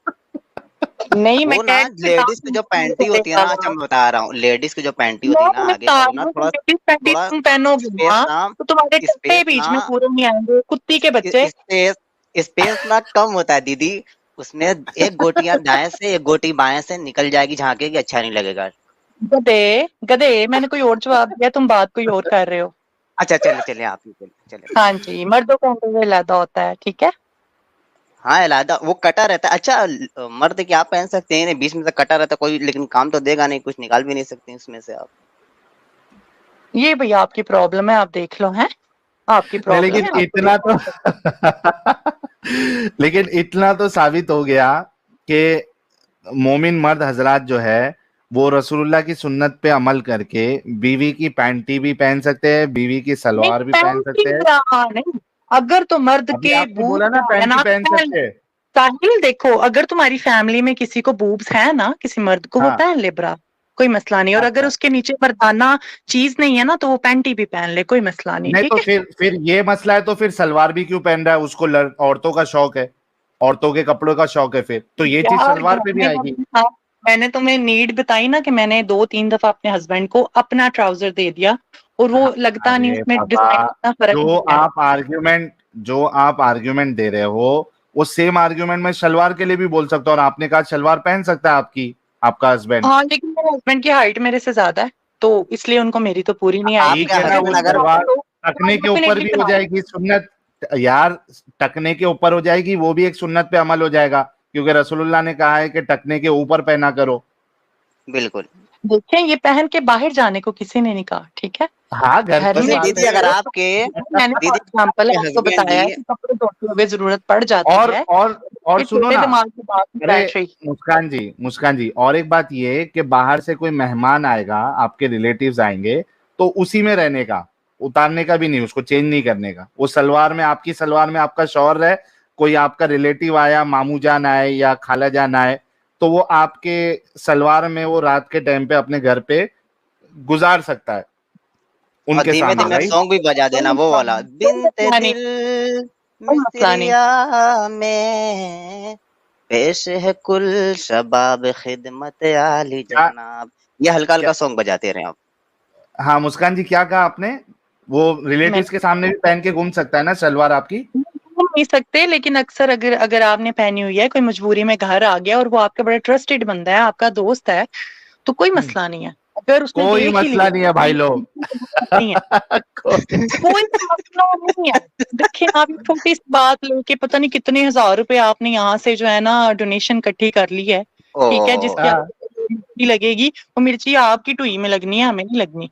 नहीं, मैं ना लेडीज की जो पैंटी होती है ना, मैं बता रहा हूँ, लेडीज की जो पैंटी होती है ना, आगे ना थोड़ा तुम पहनोगे तो तुम्हारे कपड़े बीच में पूरे नहीं आएंगे, कुत्ती के बच्चे। स्पेस ना कम होता है दीदी, उसमें एक गोटियां दाएं से एक गोटी बाएं से निकल जाएगी, झांकेगी, अच्छा नहीं लगेगा। गधे, मैंने कोई और जवाब दिया, तुम बात कोई और कर रहे हो। अच्छा चले आप ही चले। हाँ जी, मर्दों का अलग होता है, ठीक है। हाँ अलग, वो कटा रहता है। अच्छा मर्द क्या पहन सकते हैं, बीच में से कटा रहता कोई, लेकिन काम तो देगा नहीं, कुछ निकाल भी नहीं सकते इसमें से आप। ये भैया आपकी प्रॉब्लम है, आप देख लो, हैं आपकी प्रॉब्लम। लेकिन इतना तो लेकिन इतना तो साबित हो गया कि मोमिन मर्द हजरात जो है वो रसूलुल्लाह की सुन्नत पे अमल करके बीवी की पैंटी भी पहन सकते हैं, बीवी की नहीं सलवार भी पहन सकते हैं। नहीं, अगर तो मर्द अभी के आपने बूब बोला ना पैंटी पहन सकते हैं। साहिल देखो, अगर तुम्हारी फैमिली में किसी को बूब्स है ना, किसी मर्द को, वो हाँ। पहन ले ब्रा, कोई मसला नहीं। और अगर अच्छा। उसके नीचे मर्दाना चीज नहीं है ना, तो वो पैंटी भी पहन ले, कोई मसला नहीं। नहीं ठीक तो है, फिर ये मसला है, तो फिर सलवार भी क्यों पहन रहा है? उसको औरतों का शौक है, औरतों के कपड़ों का शौक है, फिर तो ये चीज यार सलवार पे भी आएगी। मैंने तुम्हें नीड बताई ना कि मैंने 2-3 दफा अपने हस्बैंड को अपना ट्राउजर दे दिया, और वो लगता नहीं अरे उसमें बाबा, डिजाइन इतना फर्क जो नहीं है। आप आर्ग्यूमेंट दे रहे हो, वो सेम आर्ग्यूमेंट मैं शलवार के लिए भी बोल सकता हूँ, और आपने कहा शलवार पहन सकता है आपका हस्बैंड। हाँ, लेकिन मेरे हस्बैंड की हाइट मेरे से ज्यादा है, तो इसलिए उनको मेरी तो पूरी नहीं आएगी। ठीक है ना, वो सलवार टकने के ऊपर भी हो जाएगी सुन्नत यार, टकने के ऊपर हो जाएगी, वो भी एक सुन्नत पे अमल हो जाएगा, क्योंकि रसूलुल्लाह ने कहा है कि टकने के ऊपर पहना करो। बिल्कुल। देखें, ये पहन के बाहर जाने को किसी ने नहीं कहा, ठीक है। हाँ, घर में दीदी अगर आपके मैंने फॉर एग्जांपल आपको बताया कि कपड़े धोते हुए जरूरत पड़ जाती है, और सुनो ना, दिमाग की बात नहीं बैठ रही। मुस्कान जी, और एक बात ये कि बाहर से कोई मेहमान आएगा, आपके रिलेटिव्स आएंगे, तो उसी में रहने का, उतारने का भी नहीं, उसको चेंज नहीं करने का। वो सलवार में, आपकी सलवार में आपका शौहर है, कोई आपका रिलेटिव आया, मामू जान आए या खाला जान आए, तो वो आपके सलवार में वो रात के टाइम पे अपने घर पे गुजार सकता है उनके धीमे सामने। धीमे सॉन्ग भी बजा देना, वो वाला बिनते दिल मिस्रिया में पेश है कुल शबाब खिदमत आली जनाब, ये हल्का हल्का सॉन्ग बजाते रहे आप। हाँ मुस्कान जी, क्या कहा आपने? वो रिलेटिव्स के सामने भी पहन के घूम सकता है ना सलवार आपकी? नहीं सकते, लेकिन अक्सर अगर अगर आपने पहनी हुई है, कोई मजबूरी में घर आ गया और वो आपका बड़ा ट्रस्टेड बंदा है, आपका दोस्त है, तो कोई मसला नहीं है। अगर उसने कोई देख ही मसला नहीं है भाई लोग। नहीं है कोई मसला नहीं है। देखिए, आप छोटी सी बात लेके पता नहीं कितने हजार रुपए आपने यहाँ से जो है ना डोनेशन इकट्ठी कर ली है, ठीक है, जिसकी आपको मिर्ची लगेगी, वो मिर्ची आपकी टुई में लगनी है, हमें नहीं लगनी।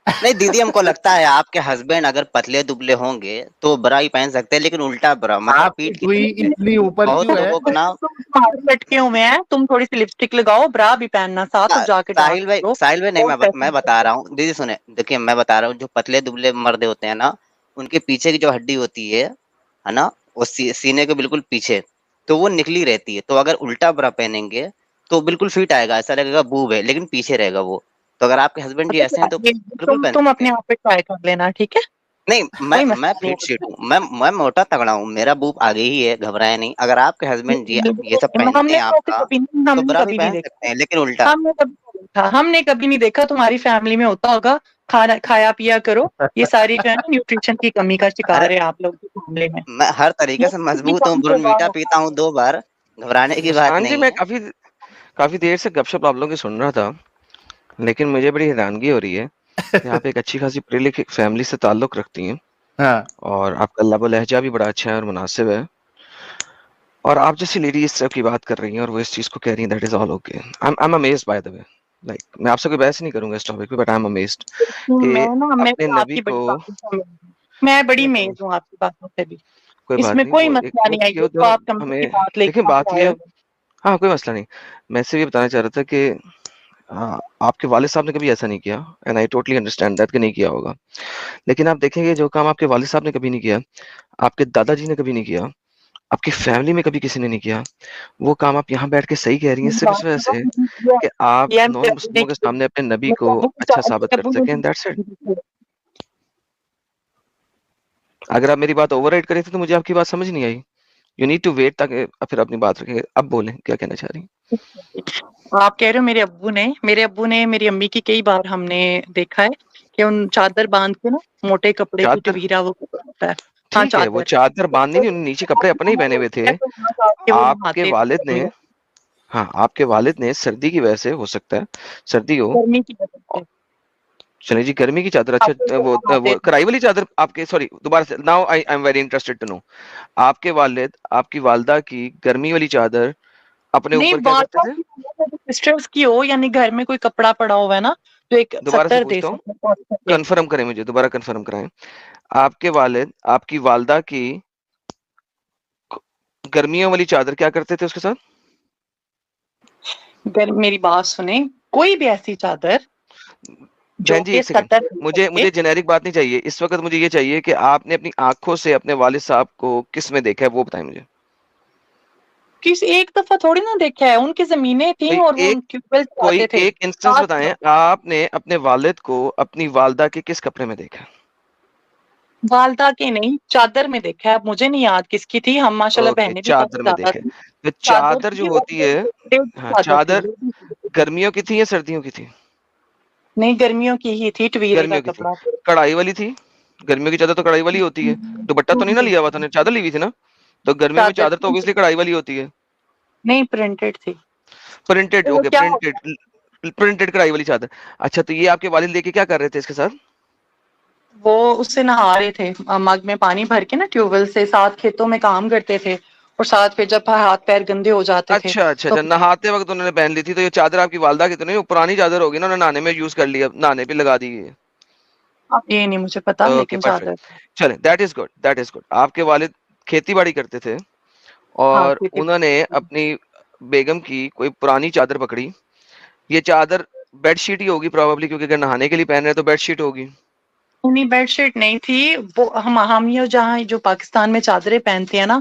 नहीं दीदी, हमको लगता है आपके हस्बैंड अगर पतले दुबले होंगे तो बरा ही पहन सकते हैं, लेकिन उल्टा बरा, मतलब पीठ की इतनी ऊपर क्यों है? लटके हुए हैं, तुम थोड़ी सी लिपस्टिक लगाओ, ब्रा भी पहनना साथ, और जाके साहिल भाई नहीं, मैं बता रहा हूँ दीदी, सुने, देखिए मैं बता रहा हूँ, जो पतले दुबले मर्द होते हैं ना, उनके पीछे की जो हड्डी होती है ना, वो सीने के बिल्कुल पीछे, तो वो निकली रहती है, तो अगर उल्टा बरा पहनेंगे तो बिल्कुल फिट आएगा, ऐसा लगेगा बूब है, लेकिन पीछे रहेगा वो। तो अगर आपके हस्बैंड जी ऐसे हैं तो बिल्कुल तुम अपने आप पे ट्राई कर लेना, ठीक है। नहीं, मैं फिट शीट हूँ, मैं मोटा तगड़ा हूँ, मेरा बूब आगे ही है, घबराए नहीं। अगर आपके हस्बैंड जी ये सब पहनते हैं आपका, तो बरा भी पहन सकते हैं, लेकिन उल्टा। हमने कभी नहीं देखा, तुम्हारी फैमिली में होता होगा, खाना खाया पिया करो, ये सारी जो है ना न्यूट्रिशन की कमी का शिकार है आप लोग की फैमिली में। मैं हर तरीके से मजबूत हूँ, बुरमीटा पीता हूँ 2 बार, घबराने की बात नहीं। मैं काफी देर से गपशप आप लोगों की सुन रहा था, लेकिन मुझे बड़ी हैरानगी हो रही है कि आप एक अच्छी खासी पढ़ी लिखी फैमिली से ताल्लुक रखती हैं। हाँ। और आपका लबो लहजा भी बड़ा अच्छा है और मुनासिब है, और आप जैसी लेडी इस तरह की बात कर रही हैं और वो इस चीज को कह रही हैं, that is all okay. I am amazed by the way, like मैं आपसे कोई बहस नहीं करूंगा इस टॉपिक पे, बट आई एम अमेज्ड कि अपने नबी को, मैं बड़ी अमेज हूं आपकी बातों से भी, कोई बात इसमें नहीं, कोई मसला नहीं है, तो आप कम की बात लेके देखिए बात ये, हाँ कोई मसला नहीं। मैं सिर्फ ये बताना चाह रहा था कि आपके वालिद साहब ने कभी ऐसा नहीं किया, and I totally understand that कि नहीं किया होगा, लेकिन आप देखेंगे जो काम आपके वालिद साहब ने कभी नहीं किया, आपके दादाजी ने कभी नहीं किया, आपकी फैमिली में कभी किसी ने नहीं किया, वो काम आप यहाँ बैठ के सही कह रही हैं सिर्फ इस वजह से कि आप नॉन मुस्लिमों के सामने अपने नबी को अच्छा साबित कर सकें, दैट्स इट। अगर आप मेरी बात ओवरराइड करें थे तो मुझे आपकी बात समझ नहीं आई। यू नीड टू वेट ताकि फिर अपनी बात रखेंगे। अब बोलें, क्या कहना चाह रही हैं? आप कह रहे हो मेरे अब्बू ने मेरी अम्मी की कई बार हमने देखा है कि उन चादर बांध के ना, मोटे कपड़े की टवीरा वो होता है, ठीक है, वो चादर बांधनी नहीं, उन्होंने नीचे कपड़े अपने ही पहने हुए थे। आपके वालिद ने, हाँ आपके वालिद ने सर्दी की वजह से, हो सकता है सर्दी हो, चलिए जी, गर्मी की चादर, अच्छा वो कढ़ाई वाली चादर आपके, सॉरी दोबारा से, now I am very interested to know, आपके वालिद आपकी वालदा की गर्मी वाली चादर अपने ऊपर क्या करते थे? सिस्टर्स की हो, यानी घर में कोई कपड़ा पड़ा हुआ है ना, तो एक दोबारा से पूछता हूँ, कंफर्म करें मुझे, दोबारा कंफर्म कराएं। आपके वालिद आपकी वालदा की गर्मियों वाली चादर क्या करते थे उसके साथ? मेरी बात सुने, कोई भी ऐसी चादर जो बहन जी कि एक सेकंड, 70 मुझे जेनेरिक बात नहीं चाहिए इस वक्त, मुझे ये चाहिए कि आपने अपनी आंखों से अपने वालिद साहब को किस में देखा है वो बताएं मुझे। किस एक दफा थोड़ी ना देखा है, उनकी जमीनें थी और वो ट्यूबवेल कोई चलाते थे। एक इंस्टेंस बताएं, आपने अपने वालिद को अपनी वालदा के किस कपड़े में देखा? वालदा के नहीं, चादर में देखा है। मुझे नहीं याद किसकी थी, हम माशाल्लाह ओके, बहनें भी काफी चादर में ज्यादा देखे। थी। तो चादर चादर जो थी होती है, हाँ, चादर थी, चादर गर्मियों की थी या सर्दियों की थी? नहीं गर्मियों की ही थी, टवीरे का गर्मियों की थी। कपड़ा। कढ़ाई वाली थी? गर्मियों की चादर तो कढ़ाई वाली होती है। दुपट्टा तो नहीं ना लिया हुआ था ने, चादर ली हुई थी ना? तो गर्मियों में चादर तो ऑब्वियसली कढ़ाई वाली होती है। नहीं प्रिंटेड थी। प्रिंटेड, तो ओके, क्या प्रिंटेड कढ़ाई वाली चादर। अच्छा, तो ये आपके वालिद लेके क्या कर रहे थे इसके साथ? वो उससे नहा रहे थे, मग में पानी भर के ना ट्यूबवेल से, साथ खेतों में काम करते थे और साथ फिर जब हाथ पैर गंदे हो जाते थे अच्छा अच्छा तो अच्छा, नहाते वक्त उन्होंने पहन ली थी। तो ये चादर आपकी वालदा की तो नहीं, वो पुरानी चादर होगी ना, उन्होंने नहाने में यूज कर लिया, नहाने पे लगा दी है। अब ये नहीं मुझे पता, ओके लेकिन परफेक्ट, चादर। चले, that is good, that is good. आपके वालिद खेती बाड़ी करते थे हाँ और खेती। उन्होंने अपनी बेगम की कोई पुरानी चादर पकड़ी। ये चादर बेडशीट ही होगी प्रोबेबली, क्योंकि अगर नहाने के लिए पहन रहे हैं तो बेडशीट होगी। नहीं बेडशीट नहीं थी वो, हम ये जहाँ जो पाकिस्तान में चादरें पहनते हैं ना,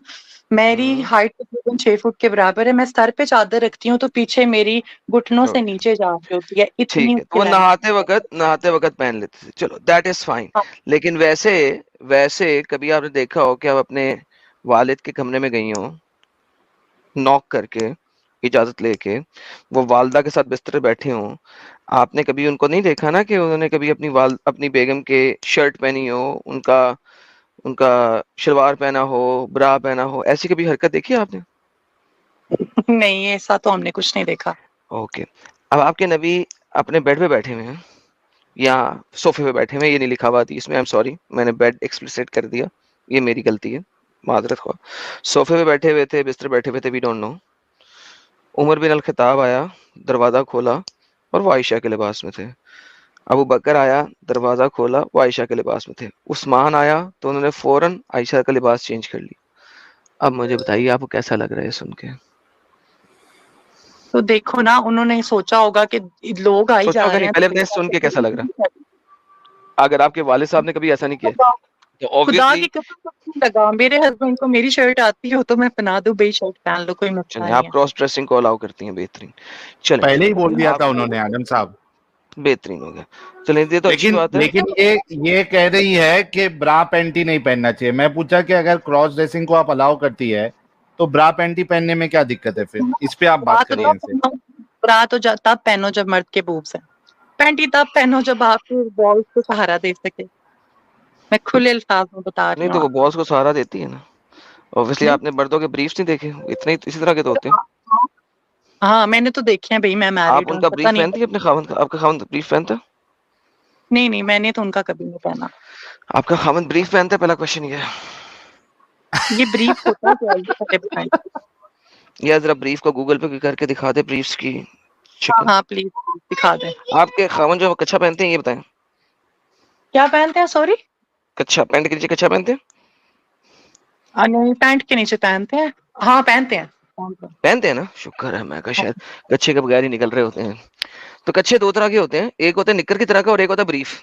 मेरी हाइट तकरीबन 6 फुट के बराबर है, मैं सर पे चादर रखती हूँ तो पीछे मेरी घुटनों से ओके, नीचे जा रही होती है, इतनी ठीक है, तो उसकी वो लेंथ। नहाते वक्त पहन लेते थे, चलो दैट इज फाइन। हाँ। लेकिन वैसे वैसे कभी आपने देखा हो कि आप अपने वालिद के कमरे में गई हो, नॉक करके, इजाजत लेके, वो वालदा के साथ बिस्तर पे बैठे हों, आपने कभी उनको नहीं देखा ना कि उन्होंने कभी अपनी बेगम के शर्ट पहनी हो, उनका उनका शलवार पहना हो, ब्रा पहना हो, ऐसी कभी हरकत देखी है आपने? नहीं ऐसा तो हमने कुछ नहीं देखा। ओके, अब आपके नबी अपने बेड पे बैठे हुए हैं या सोफे पे बैठे हुए हैं, ये नहीं लिखा हुआ थी इसमें, आई एम सॉरी, मैंने बेड एक्सप्लिसिट कर दिया, ये मेरी गलती है, माजरत ख्वाह। सोफे पे बैठे हुए थे, बिस्तर बैठे हुए थे, वी डोंट नो। उमर बिन अल खिताब आया, दरवाजा खोला और वो आयशा के लिबास में थे। अबू बकर आया, दरवाजा खोला, वो आयशा के लिबास में थे। उस्मान आया तो उन्होंने फौरन आयशा का लिबास चेंज कर लिया। अब मुझे बताइए आपको कैसा लग रहा है सुन के? तो देखो ना, उन्होंने सोचा होगा कि लोग आई सोचा जा होगा रहे नहीं, हैं पहले बताएं सुन के कैसा लग रहा है? अगर आपके वालिद साहब ने कभी ऐसा नहीं किया तो खुदा ऑब्वियसली, की कसम नहीं लगा, मेरे हस्बैंड को मेरी शर्ट आती हो तो मैं पहना दूं, भाई शर्ट पहन लो, कोई मसला चलें, नहीं आप है। क्रॉस ड्रेसिंग को अलाउ करती हैं, बेहतरीन। चलें, पहले ही बोल दिया आप था उन्होंने आदम साहब। बेहतरीन हो गया। चलें, ये तो अच्छी बात है। लेकिन ये कह रही है कि ब्रा पैंटी नहीं पहनना चाहिए। मैं पूछा कि अगर क्रॉस ड्रेसिंग को आप अलाउ करती है तो ब्रा पैंटी पहनने में क्या दिक्कत है? फिर इस पे आप बात करिए इनसे। ब्रा तो तब पहनो जब मर्द के बूब्स हैं, पैंटी तब पहनो जब आप बॉल्स को सहारा दे सके। मैं खुले अल्फाज में बता रही नहीं हूँ तो वो आपको। बॉस को सहारा देती है ना। ऑब्वियसली नहीं आपने मर्दों के ब्रीफ्स नहीं देखे, इतने इसी तरह के तो होते हैं। हाँ मैंने तो देखे हैं भाई, मैं आप मैरिड हूँ, उनका पता ब्रीफ नहीं। पहनती है अपने खावंद का? आपका खावंद ब्रीफ पहनता है? नहीं नहीं मैंने तो उनका कभी नहीं पहना। आपका खावंद ब्रीफ पहनता है? पहला क्वेश्चन ये है। ये ब्रीफ होता है क्या, ये पहले बताएं। या जरा ब्रीफ को गूगल पे करके दिखा दे, ब्रीफ्स की शक्ल। हाँ प्लीज दिखा दें। आपके खावंद जो कच्छा पहनते हैं ये बताएं। क्या पहनते हैं सॉरी? कच्छा, पैंट के नीचे कच्छा पहनते हैं? नहीं पैंट के नीचे पहनते हैं, हाँ पहनते हैं। पहनते हैं ना, शुक्र है, मैं कहा शायद कच्छे के बगैर ही निकल रहे होते हैं। तो कच्छे दो तरह के होते हैं, एक होता है निक्कर की तरह का और एक होता है ब्रीफ।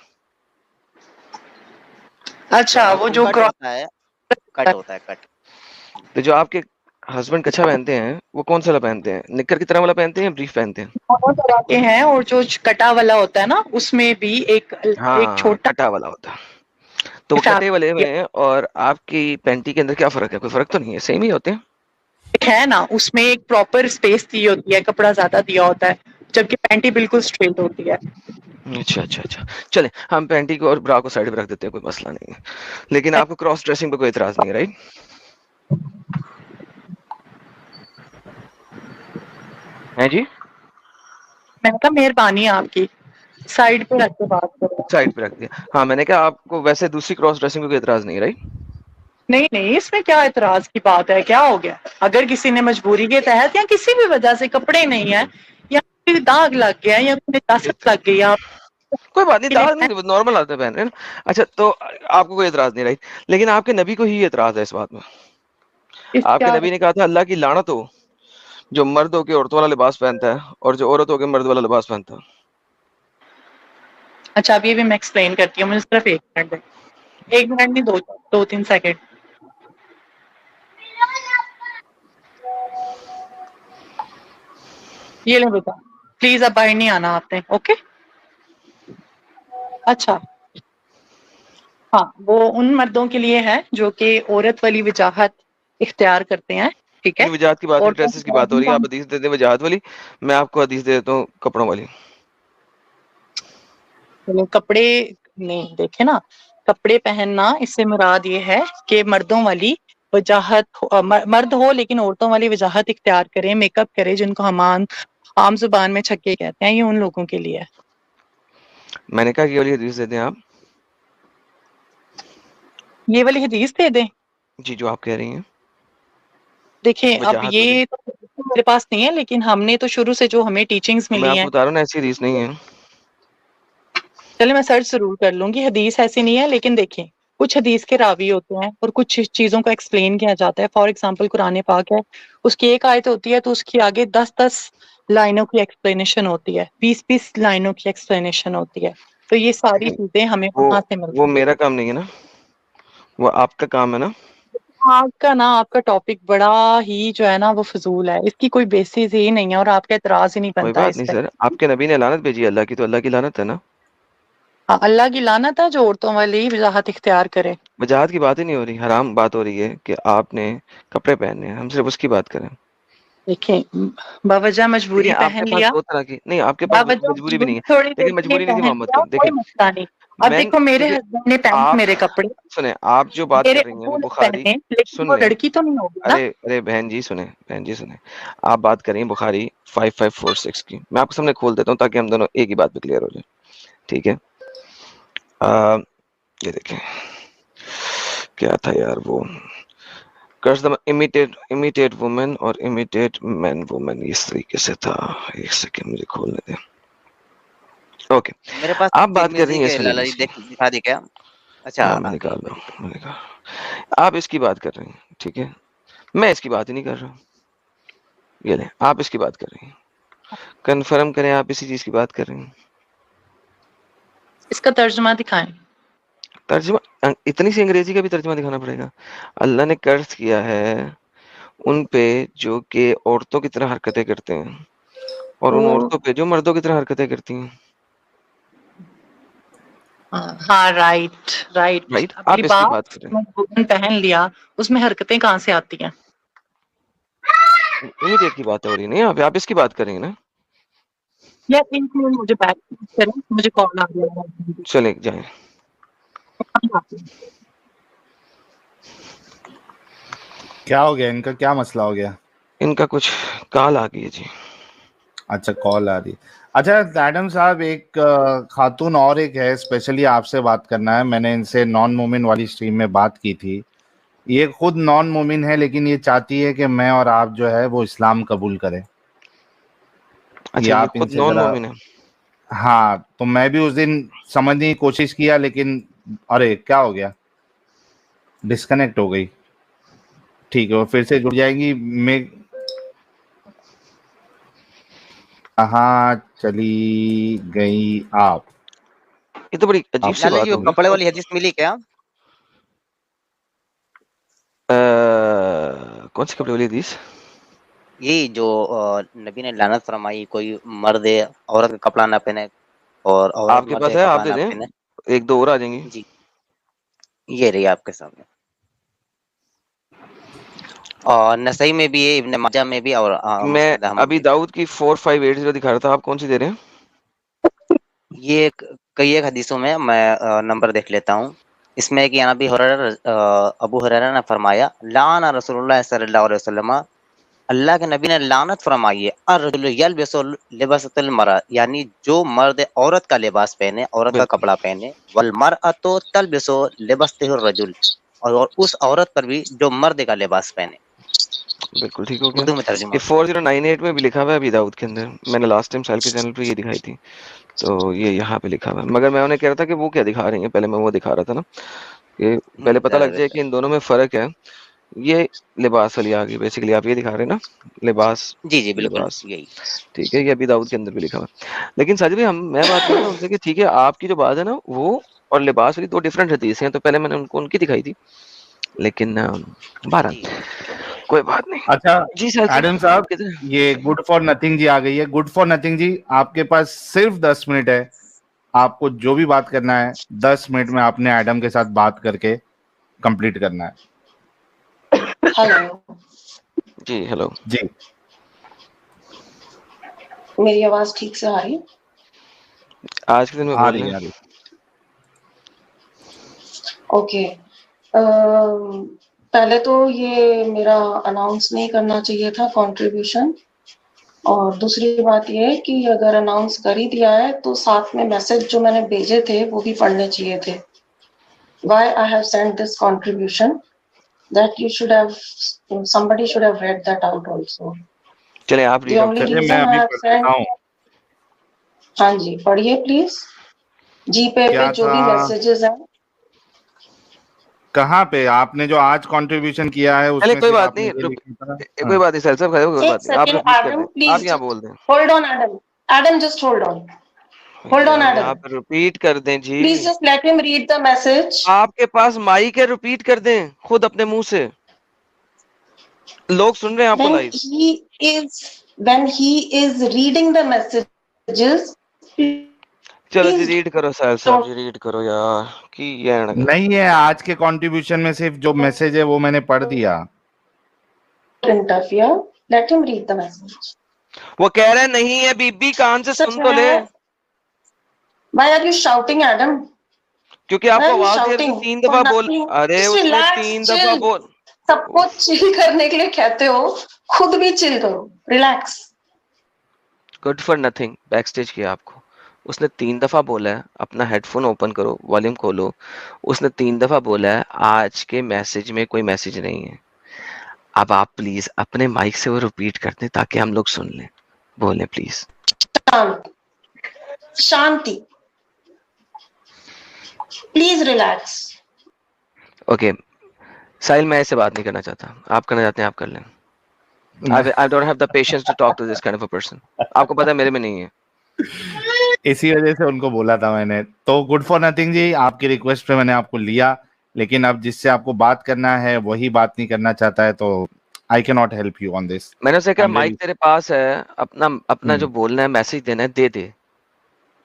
अच्छा वो जो कट होता है, कट होता है, कट। तो जो आपके हस्बैंड कच्छा पहनते हैं वो कौन सा वाला पहनते हैं? निक्कर की तरह वाला पहनते हैं या ब्रीफ पहनते हैं? दोनों तरह के हैं, और जो कटा वाला होता है ना उसमें भी एक हाँ, छोटा कटा वाला होता है। तो वो कटे वाले में और आपकी पैंटी के अंदर क्या फर्क है? कोई फर्क तो नहीं है, सेम ही होते हैं। है ना, उसमें एक प्रॉपर स्पेस दी होती है, कपड़ा ज्यादा दिया होता है, जबकि पैंटी बिल्कुल स्ट्रेट होती है। अच्छा अच्छा अच्छा, चले हम पैंटी को और ब्रा को साइड पे रख देते हैं, कोई मसला नहीं है। लेकिन आपको क्रॉस ड्रेसिंग पे कोई इतराज नहीं है, राइट? है जी? मैंने कहा मेहरबानी आपकी, साइड पे रख के बात करो। साइड पे रख दिया, हाँ। मैंने कहा आपको वैसे दूसरी क्रॉस ड्रेसिंग पे कोई इतराज नहीं है, राइट? नहीं नहीं इसमें क्या इतराज की बात है, क्या हो गया? अगर किसी ने मजबूरी के तहत या किसी भी वजह से कपड़े नहीं है या कोई दाग लग गया या कोई नजाकत लग गई, आप कोई बात नहीं, दाग नहीं, नॉर्मल आते पहन रहे हैं ना। अच्छा, तो आपको कोई इतराज नहीं, राइट? लेकिन आपके नबी को ही इतराज है इस बात में। आपके नबी ने कहा था अल्लाह की लानत हो जो मर्द होके औरतों वाला लिबास पहनता है और जो औरत होके मर्द वाला लिबास पहनता है। अच्छा, अब ये भी मैं एक्सप्लेन करती हूँ, मुझे सिर्फ 1 मिनट दें। 1 मिनट नहीं, 2-3 सेकंड। ये ले बेटा, प्लीज अब बाहर नहीं आना आपने, ओके? अच्छा, हाँ, वो उन मर्दों के लिए है जो कि औरत वाली वजाहत इख्तियार करते हैं, ठीक है? वजाहत की बात नहीं, औरतों ड्रेसेस की बात हो रही है। आप हदीस दे दें वजाहत वाली, मैं आपको हदीस दे देता हूँ कपड़ों वाली। कपड़े नहीं, देखे ना, कपड़े पहनना इससे मुराद ये है कि मर्दों वाली वजाहत मर्द हो लेकिन औरतों वाली वजाहत इख्तियार करें, मेकअप करें, जिनको हम आम जुबान में छक्के कहते हैं, ये उन लोगों के लिए है। मैंने कहा ये वाली हदीस दे दें आप। ये वाली हदीस दे दें? जी, जो आप कह रही हैं। देखिए, अब वजाहत वाली। ये तो मेरे पास नहीं है, लेकिन हमने तो शुरू से जो हमें टीचिंग्स मैं मिली आपको हैं, बता रहा हूँ ना, ऐसी हदीस नहीं है। चलिए मैं सर्च जरूर कर लूंगी। हदीस ऐसी नहीं है, लेकिन देखें, कुछ हदीस के रावी होते हैं और कुछ चीजों को एक्सप्लेन किया जाता है। फॉर एग्जांपल कुरान पाक है, उसकी एक आयत होती है तो उसकी आगे 10-10 लाइनों की एक्सप्लेनेशन होती है, 20-20 लाइनों की एक्सप्लेनेशन होती है। तो ये सारी चीजें हमें वहां से मिलती वो हैं। मेरा काम नहीं है ना, वो आपका काम है ना। आपका ना, आपका टॉपिक बड़ा ही जो है ना वो फजूल है, इसकी कोई बेसिस ही नहीं है और आपका एतराज ही नहीं कोई बनता बात इस नहीं पे। सर, आपके नबी ने लानत भेजी है अल्लाह की, तो अल्लाह की लानत है ना। हाँ, अल्लाह की लानत है जो औरतों वाली वजाहत इख्तियार करे। वजाहत की बात ही नहीं हो रही, हराम बात हो रही है कि आपने कपड़े पहनने हैं, हम सिर्फ उसकी बात करें। देखें, बावजह देखिए मजबूरी आपके पहन पास लिया, दो तरह की नहीं, आपके पास बावजह मजबूरी भी नहीं है। थोड़ी देर देखिए के लिए मजबूरी नहीं थी पहन मोहम्मद लिया, की। कोई देखिए मसला नहीं। अब मैं देखो, मेरे देखिए हस्बैंड ने पहने आप मेरे कपड़े, सुने, आप जो बात मेरे कर रही हैं अबू वो ने बुखारी पहने, लेकिन सुन वो लें। लड़की तो नहीं होगी ना। अरे अरे बहन जी सुने, बहन जी सुने, आप बात करें बुखारी 5546 की, मैं आपके सामने खोल देता हूँ ताकि हम दोनों एक ही बात पे क्लियर हो जाए, ठीक है? ये देखें, क्या था यार वो, कर्ज द इमिटेट वुमेन और इमिटेट मैन वुमेन, इस तरीके से था। एक सेकंड मुझे खोलने दें। ओके, मेरे पास आप बात कर रही तिरमिजी हैं के इस वाली लाला हदीस जी की। दिखा दी क्या? अच्छा, हाँ मैं हाँ निकाल बिल्कुल रहा बिल्कुल। हूँ, मैंने कहा आप इसकी बात कर रही हैं, ठीक है, मैं इसकी बात ही नहीं कर रहा। ये ले, आप इसकी बात कर रही हैं, कंफर्म करें आप इसी चीज की बात कर रही हैं। इसका तर्जुमा दिखाएं। तर्जुमा इतनी सी अंग्रेजी का भी तर्जुमा दिखाना पड़ेगा? अल्लाह ने कर्ज किया है उन पे जो कि औरतों की तरह हरकतें करते हैं और उन तो औरतों पे जो मर्दों की तरह हरकतें करती हैं। हाँ, राइट राइट। राइट, अब आप इसकी लिबास बात करें। मजबूरन पहन लिया, उसमें हरकतें कहाँ से आती हैं? इमीडिएट की बात हो रही नहीं, आप इसकी बात करेंगे ना। या 1 मिनट मुझे बैक करें, मुझे कॉल आ गया है। चले जाए। क्या हो गया इनका, क्या मसला हो गया? इनका कुछ कॉल आ गई है जी। अच्छा, कॉल आ रही। अच्छा एडम साहब, एक खातून और एक है, स्पेशली आपसे बात करना है। मैंने इनसे नॉन मोमिन वाली स्ट्रीम में बात की थी। ये खुद नॉन मोमिन है, लेकिन ये चाहती है कि मैं और आप जो है वो इस्लाम कबूल करें। ये अच्छा, ये आप खुद इनसे नॉन जरा। मोमिन है। हाँ, तो मैं भी उस दिन समझने की कोशिश किया, लेकिन अरे क्या हो गया, डिस्कनेक्ट हो गई। ठीक है, वो फिर से जुड़ जाएंगी। मैं कहाँ चली गई आप? ये तो बड़ी अजीब सी लाला जी, बात वो होगी। कपड़े वाली हदीस मिली क्या? कौन सी कपड़े वाली हदीस? यही जो नबी ने लानत फरमाई, कोई मर्द औरत का कपड़ा ना पहने और औरत आपके मर्द पास का है, आप कपड़ा दे ना दें, पहने। एक दो और आ जाएंगी। जी, ये रही आपके सामने। और नसई में भी है, इब्न माजा में भी, और मैं मुस्नद अहमद अभी में भी। दाऊद की 4580 दिखा रहा था, आप कौन सी दे रहे हैं? ये कई एक हदीसों में मैं नंबर देख लेता हूँ। इसमें है कि अबू हुरैरा ने फरमाया, लाना रसूलुल्लाह सल्लल्लाहु अलैहि वसल्लम, अल्लाह के नबी ने लानत फरमाई है, अर्रजुलु यल्बिसु लिबासतल मरा, यानी जो मर्द औरत का लिबास पहने, औरत का बिल्कुल कपड़ा पहने, वल मरअतु तलबिसु लिबासतिर रजुल, और उस औरत पर भी जो मर्द का लिबास पहने। बिल्कुल ठीक हो गया। उर्दू में तर्जुमा ये उसका। 4098 में भी लिखा हुआ है अभी दाऊद के अंदर, मैंने लास्ट टाइम साल के चैनल पे ये दिखाई थी, तो ये यहाँ पे लिखा हुआ है। मगर मैं उन्हें कह रहा था कि वो क्या दिखा रही है, पहले मैं वो दिखा रहा था ना, कि पहले पता लग जाए कि इन दोनों में फर्क है। ये लिबास वाली आ गई बेसिकली, आप ये दिखा रहे हैं ना, लिबास। जी जी बिल्कुल लिबास, यही। ठीक है, ये अभी दाऊद के अंदर भी लिखा हुआ है। लेकिन साजिद भाई मैं बात कर रहा हूँ उनसे कि ठीक है, आपकी जो बात है ना वो और लिबास वाली दो डिफरेंट हदीस हैं, तो पहले मैंने उनको उनकी दिखाई थी, लेकिन बहरहाल जी कोई बात नहीं। अच्छा जी सर, एडम साहब, ये गुड फॉर नथिंग जी आ गई है। गुड फॉर नथिंग जी, आपके पास सिर्फ 10 मिनट है। आपको जो भी बात करना है 10 मिनट में आपने एडम के साथ बात करके कंप्लीट करना है। हेलो जी हेलो जी, मेरी आवाज ठीक से आ रही है? आज के दिन में आ बोल रही रहे है, आ हैं। रही। ओके, पहले तो ये मेरा अनाउंस नहीं करना चाहिए था कंट्रीब्यूशन, और दूसरी बात ये है कि अगर अनाउंस कर ही दिया है तो साथ में मैसेज जो मैंने भेजे थे वो भी पढ़ने चाहिए थे। Why I have sent this contribution, that you should have, somebody should have read that out also. चले आप The रीड आउट only कर चलिए दें। मैं reason I अभी have पढ़ देता sent, हूँ। हाँ जी पढ़िए प्लीज, जीपे क्या पे जो था, भी मैसेजेस हैं। कहाँ पे आपने जो आज कंट्रीब्यूशन किया है चले उसमें कोई सिर्फ बात आपने नहीं, ये लिखा था? कोई हाँ। बात नहीं, सर खड़े हो, कोई एक बात नहीं, आप सेकंड रिपीट कर एडम दें, आप प्लीज, यहाँ बोल दें। Hold on Adam, Adam just hold on, hold on यार एडम, आप रिपीट कर दें जी। Please just let him read the message. आपके पास माइक है, रिपीट कर दें खुद अपने मुंह से, लोग सुन रहे हैं आपको when live. he is when he is reading the messages, चलो जी please रीड करो साहब, साहब जी don't रीड करो यार कि ये नहीं है, आज के कंट्रीब्यूशन में सिर्फ जो मैसेज है वो मैंने पढ़ दिया। interfere, let him read the message. वो कह रहे नहीं है बीबी, कान से सच सुन तो ले। है, why are you shouting Adam? क्योंकि Why आपको are you आवाज दे रही थी, shouting 3 for दफा बोल, nothing? अरे Just उसने relax, 3 दफा chill, बोल। सबको चिल करने के लिए कहते हो, खुद भी चिल करो, relax. Good for nothing back stage किया आपको, उसने 3 दफा बोला है अपना हेडफोन ओपन करो, वॉल्यूम खोलो। उसने 3 दफा बोला है आज के मैसेज में कोई मैसेज नहीं है। अब आप प्लीज अपने माइक से वो रिपीट कर दें ताकि हम लोग सुन लें, बोलें प्लीज। शांति, शांति, प्लीज रिलैक्स। ओके साहिल, मैं ऐसे बात नहीं करना चाहता, आप करना चाहते हैं आप कर लें। I don't have the patience to talk to this kind of a person. आपको पता है मेरे में नहीं है। इसी वजह से उनको बोला था मैंने। तो गुड फॉर नथिंग जी, आपकी रिक्वेस्ट पे मैंने आपको लिया, लेकिन अब जिससे आपको बात करना है वही बात नहीं करना चाहता है, तो I can not help you on this. मैंने उससे कहा माइक तेरे पास है, अपना अपना जो बोलना है मैसेज देना है दे दे।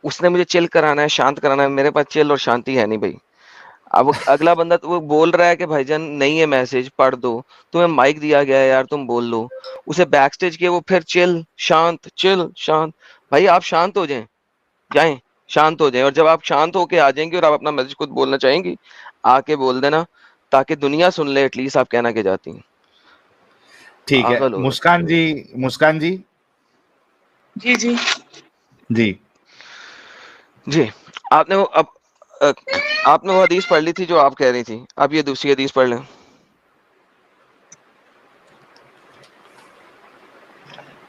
उसने मुझे चिल कराना है, शांत कराना है, मेरे पास चिल और शांति है नहीं भाई। अब अगला बंदा तो वो बोल रहा है कि भाईजान नहीं है मैसेज, पढ़ दो, तुम्हें माइक दिया गया है यार, तुम बोल लो। उसे बैक स्टेज किया, वो फिर चिल शांत चिल शांत। भाई आप शांत हो जाएं, शांत हो जाएं, और जब आप शांत होके आ जाएंगे और आप अपना मैसेज खुद बोलना चाहेंगी, आके बोल देना ताकि दुनिया सुन ले एटलीस्ट आप कहना के जाती हैं। ठीक है मुस्कान जी, मुस्कान जी। जी जी जी जी, आपने वो अब आपने वो हदीस पढ़ ली थी जो आप कह रही थी, अब ये दूसरी हदीस पढ़ लें।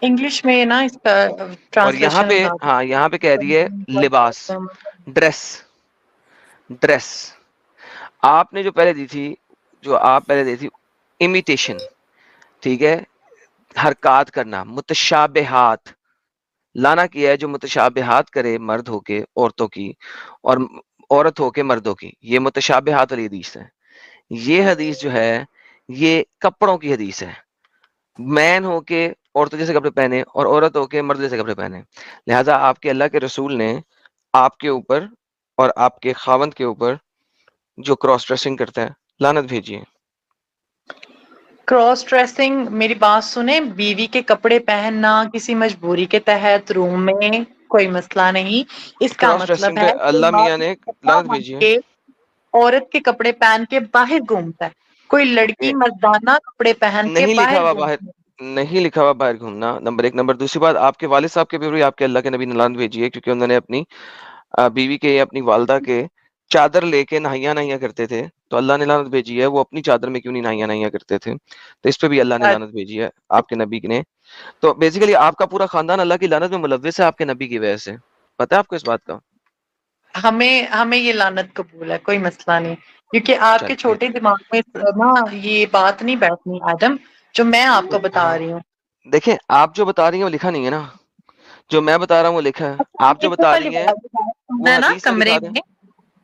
इंग्लिश में ना इसका और यहाँ पे, हाँ यहाँ पे कह रही है लिबास, ड्रेस, ड्रेस। आपने जो पहले दी थी, जो आप पहले दी थी इमिटेशन, ठीक है, हरकत करना, मुतशाबिहात लाना किया है, जो मुतशाबिहात करे मर्द होके औरतों की और औरत होके मर्दों की, ये मुतशाबिहात वाली हदीस है। ये हदीस जो है ये कपड़ों की हदीस है। मैन होके औरतों जैसे कपड़े पहने और औरत होके मर्द जैसे कपड़े पहने। लिहाजा आपके अल्लाह के रसूल ने आपके ऊपर और आपके खावंद के ऊपर जो क्रॉस ड्रेसिंग करता है लानत भेजी है। क्रॉस ड्रेसिंग, मेरी बात सुने, बीवी के कपड़े पहनना किसी मजबूरी के तहत रूम में कोई मसला नहीं। इसका क्रॉस मतलब ड्रेसिंग पे है अल्लाह मियां ने लानत भेजी है। कि औरत के कपड़े पहन के बाहर घूमता है, कोई लड़की मर्दाना कपड़े पहन के नहीं लिखा बाहर हुआ बाहर, घूमती है। नहीं लिखा हुआ बाहर घूमना, नंबर 1। नंबर दूसरी बात, आपके वालिद साहब के भी आपके अल्लाह के नबी ने लानत भेजी है, क्योंकि उन्होंने अपनी बीवी के, अपनी वालदा के चादर लेके नहाया करते थे, तो अल्लाह ने लानत भेजी है। वो अपनी चादर में क्यों नहीं नहाया करते थे, तो इस पे भी अल्लाह ने लानत भेजी है आपके नबी ने। तो बेसिकली आपका पूरा खानदान अल्लाह की लानत में मुलव्विस है आपके नबी की वजह से। पता है आपको इस बात का? हमें हमें ये लानत कबूल है, कोई मसला नहीं। क्योंकि आपके छोटे दिमाग में ना ये बात नहीं बैठनी एडम, जो मैं आपको बता रही हूँ। देखें, आप जो बता रही हैं वो लिखा नहीं है ना, जो मैं बता रहा हूँ वो लिखा है। आप जो बता रही हैं वो है ना हदीस से कमरे दिखा दें। में।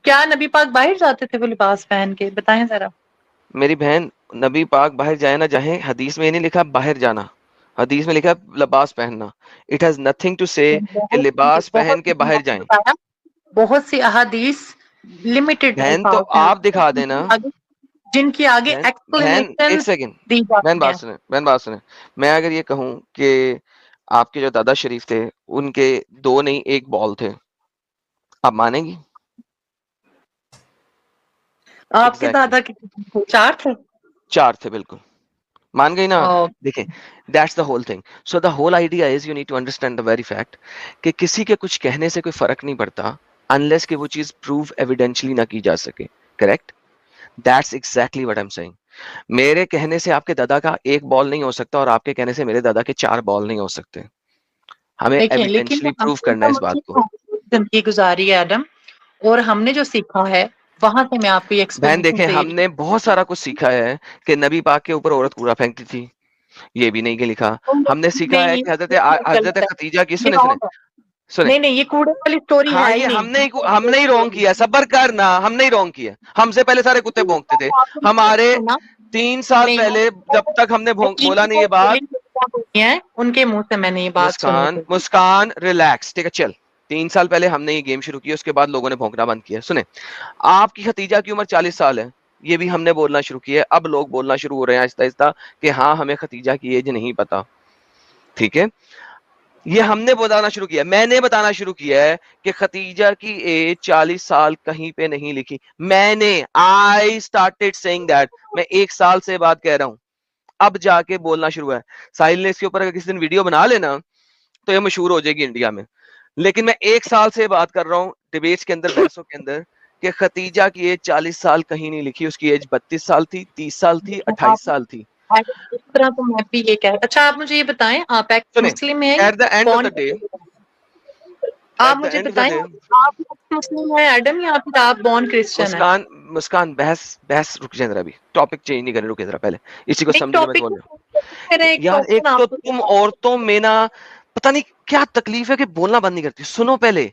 क्या नबी पाक बाहर जाते थे वो लिबास पहन के? बताएं जरा। मेरी बहन, नबी पाक बाहर जाए ना जाए, हदीस में ये नहीं लिखा बाहर जाना, हदीस में लिखा लिबास पहनना। इट हैज नथिंग टू से कि लिबास पहन के बाहर जाएं। बहुत सी अहादीस लिमिटेड बहन तो आप दिखा देना। जिनकी आगे बहन एक्सप्लेनेशन एक सेकंड, दी बहन जाती है। बात सुने। मैं अगर ये कहूं कि आपके जो दादा शरीफ थे उनके 2 नहीं 1 बॉल थे, आप मानेंगी? आपके दादा के 4 थे? 4 थे, बिल्कुल मान गई ना। देखें, that's the whole thing. So the whole idea is you need to understand the very fact कि किसी के कुछ कहने से कोई फर्क नहीं पड़ता अनलेस कि वो चीज प्रूव एविडेंशियली ना की जा सके। Correct? That's exactly what I am saying. मेरे कहने से आपके दादा का 1 बॉल नहीं हो सकता और आपके कहने से मेरे दादा के 4 बॉल नहीं हो सकते। हमें लेकिन एविडेंशियली प्रूव करना है इस बात को। जिंदगी गुजारी है एडम, और हमने जो सीखा है वहां से मैं आपको ये बहन एक्सप्लेनेशन देखें, दे रही हमने बहुत सारा कुछ सीखा है कि नबी पाक के ऊपर औरत कूड़ा फेंकती थी, ये भी नहीं कि लिखा। हमने सीखा है कि हजरत खदीजा की, सुने नहीं नहीं, ये कूड़े वाली स्टोरी हाँ, है ये ही नहीं। हमने ही रॉन्ग किया। सबर करना, हमने ही रॉन्ग किया। हमसे पहले सारे कुत्ते भौंकते थे। हमारे 3 साल पहले जब तक हमने बोला नहीं ये बात। उनके मुंह से मैंने ये बात सुनी। मुस्कान रिलैक्स, ठीक है चल। 3 साल पहले हमने ये गेम शुरू किया, उसके बाद लोगों ने भौंकना बंद किया। सुने, आपकी खतीजा की उम्र 40 साल है, ये भी हमने बोलना शुरू किया। अब लोग बोलना शुरू हो रहे हैं आहिस्ता आहिस्ता कि हाँ हमें खतीजा की एज नहीं पता। ठीक है, ये हमने बताना शुरू किया, मैंने बताना शुरू किया है कि खतीजा की एज 40 साल कहीं पे नहीं लिखी। I started saying that. मैं 1 साल से बात कह रहा हूं, अब जाके बोलना शुरू है। साहिल ने इसके ऊपर अगर किसी दिन वीडियो बना लेना तो ये मशहूर हो जाएगी इंडिया में। लेकिन मैं 1 साल से बात कर रहा हूं डिबेट्स के अंदर, बहसों के अंदर, कि खतीजा की एज 40 साल कहीं नहीं लिखी। उसकी एज 32 साल थी, 30 साल थी, 28 साल थी। इस तरह तो मैं भी ये कह। अच्छा आप मुझे ये बताएं, आप एक मुस्लिम हैं? At the end of the day, आप मुझे बताएं, आप मुस्लिम हैं एडम या फिर आप बॉर्न क्रिश्चियन हैं? मुस्कान बहस रुक जाए जरा, भी टॉपिक चेंज नहीं करने, रुके जरा, पहले इसी को समझ मैं बोल रहा हूं। यार एक तो तुम औरतों में ना पता नहीं क्या तकलीफ है कि बोलना बंद नहीं करती। सुनो पहले,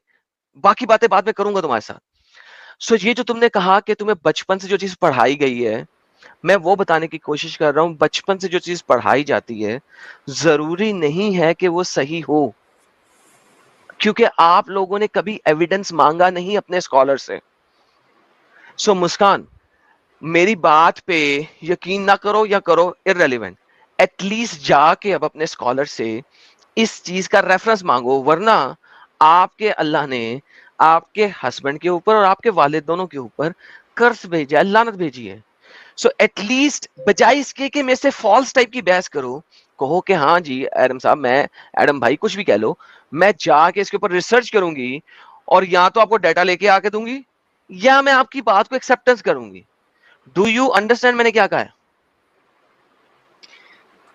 बाकी बातें बाद में करूंगा तुम्हारे साथ। सो ये जो तुमने कहा कि तुम्हें बचपन से जो चीज पढ़ाई गई है, मैं वो बताने की कोशिश कर रहा हूं। बचपन से जो चीज पढ़ाई जाती है जरूरी नहीं है कि वो सही हो, क्योंकि आप लोगों ने कभी एविडेंस मांगा नहीं अपने स्कॉलर से। सो मुस्कान, मेरी बात पे यकीन ना करो या करो, इररेलेवेंट। एटलीस्ट जाके अब अपने स्कॉलर से इस चीज का रेफरेंस मांगो, वरना आपके अल्लाह ने आपके हस्बैंड के ऊपर और आपके वालिद दोनों के ऊपर कर्ज भेजा है, लानत भेजी है। सो एटलीस्ट बजाय इसके कि मेरे से फॉल्स टाइप की बहस करो, कहो कि हाँ जी एडम साहब, मैं एडम भाई कुछ भी कह लो, मैं जाके इसके ऊपर रिसर्च करूंगी और या तो आपको डाटा लेके आके दूंगी या मैं आपकी बात को एक्सेप्टेंस करूंगी। डू यू अंडरस्टैंड मैंने क्या कहा है?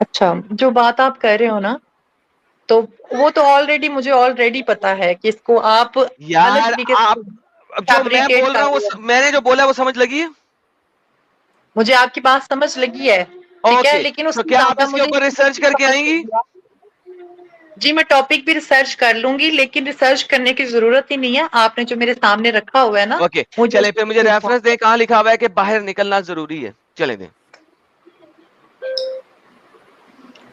अच्छा, जो बात आप कह रहे हो ना, तो वो तो मुझे ऑलरेडी पता है कि इसको आप यार आप जो मैं बोल रहा हूँ मैंने जो बोला वो समझ लगी है? मुझे आपकी बात समझ लगी है, ठीक है, लेकिन तो क्या आप इसके ऊपर रिसर्च करके आएंगी? जी मैं टॉपिक भी रिसर्च कर लूंगी, लेकिन रिसर्च करने की जरूरत ही नहीं है। आपने जो मेरे सामने रखा हुआ है ना, ओके चले फिर मुझे रेफरेंस दे, कहाँ लिखा हुआ है कि बाहर निकलना जरूरी है? चले दे।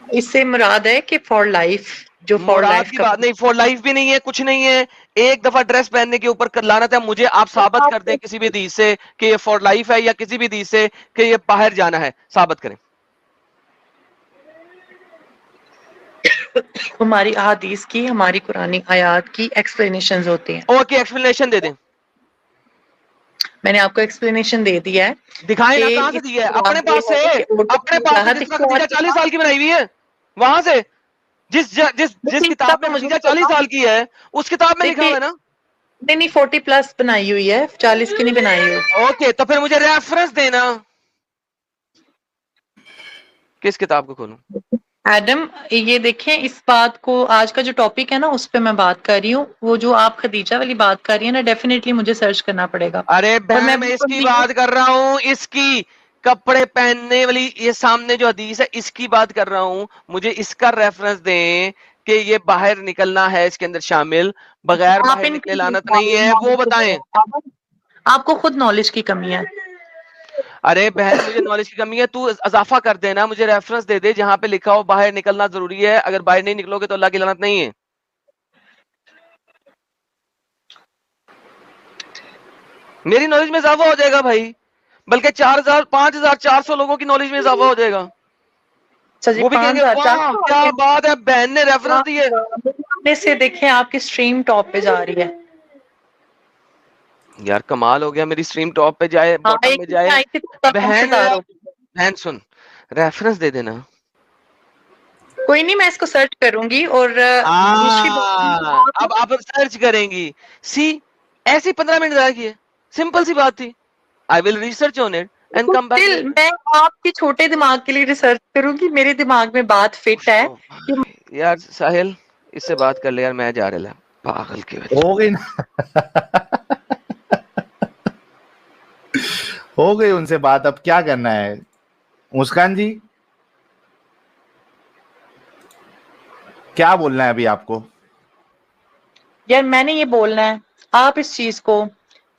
इससे मुराद है कि फॉर लाइफ, जो फॉर लाइफ की बात नहीं, फॉर लाइफ भी नहीं है, कुछ नहीं है। एक दफा ड्रेस पहनने के ऊपर लानत है। मुझे आप साबित कर दें किसी भी हदीस से कि ये फॉर लाइफ है, या किसी भी हदीस से कि ये बाहर जाना है, साबित करें। हमारी अहादीस की, हमारी कुरानी आयात की एक्सप्लेनेशंस होती हैं। ओके, एक्सप्लेनेशन दे दें। मैंने आपको एक्सप्लेनेशन दे दिया है। दिखाएं ना, कहां से दिया है? अपने पास से, अपने पास से। जिस खदीजा 40 साल की बनाई हुई है वहां से, जिस किताब में खदीजा 40 साल की है उस किताब में लिखा हुआ है ना? नहीं 40+ बनाई हुई है, 40 की नहीं बनाई हुई। ओके, तो फिर मुझे रेफरेंस देना, किस किताब को खोलूं? एडम, ये देखें, इस बात को, आज का जो टॉपिक है ना उस पे मैं बात कर रही हूँ। वो जो आप खदीजा वाली बात कर रही है ना, डेफिनेटली मुझे सर्च करना पड़ेगा। अरे और बहन, मैं इसकी बात कर रहा हूँ, इसकी कपड़े पहनने वाली, ये सामने जो हदीस है इसकी बात कर रहा हूँ। मुझे इसका रेफरेंस दें कि ये बाहर निकलना है इसके अंदर शामिल, बगैर बाहर निकले लानत नहीं है, वो बताएं। आपको खुद नॉलेज की कमी है। अरे बहन, मुझे नॉलेज की कमी है, तू इजाफा कर देना, मुझे रेफरेंस दे दे जहां पे लिखा हो बाहर निकलना जरूरी है, अगर बाहर नहीं निकलोगे तो अल्लाह की लानत नहीं है। मेरी नॉलेज में इजाफा हो जाएगा भाई, बल्कि 4000 5400 लोगों की नॉलेज में इजाफा हो जाएगा। वो भी कहेंगे वाह क्या बात है, बहन ने रेफरेंस दिए। से देखें आपकी स्ट्रीम टॉप पे जा रही है। यार कमाल हो गया, मेरी स्ट्रीम टॉप पे जाए, बॉटम में जाए। बहन सुन, रेफरेंस दे देना। कोई नहीं, मैं इसको सर्च करूंगी। और अब आप सर्च करेंगी। सी, ऐसी 15 मिनट जाएगी, सिंपल सी बात थी। I will research on it and come back. मैं आपके छोटे दिमाग के लिए रिसर्च करूंगी, मेरे दिमाग में बात फिट है। यार साहिल, इससे बात कर ले यार, मैं जा रहा पागल की वजह हो गई ना। हो गई उनसे बात, अब क्या करना है मुस्कान जी, क्या बोलना है अभी आपको? यार मैंने ये बोलना है, आप इस चीज को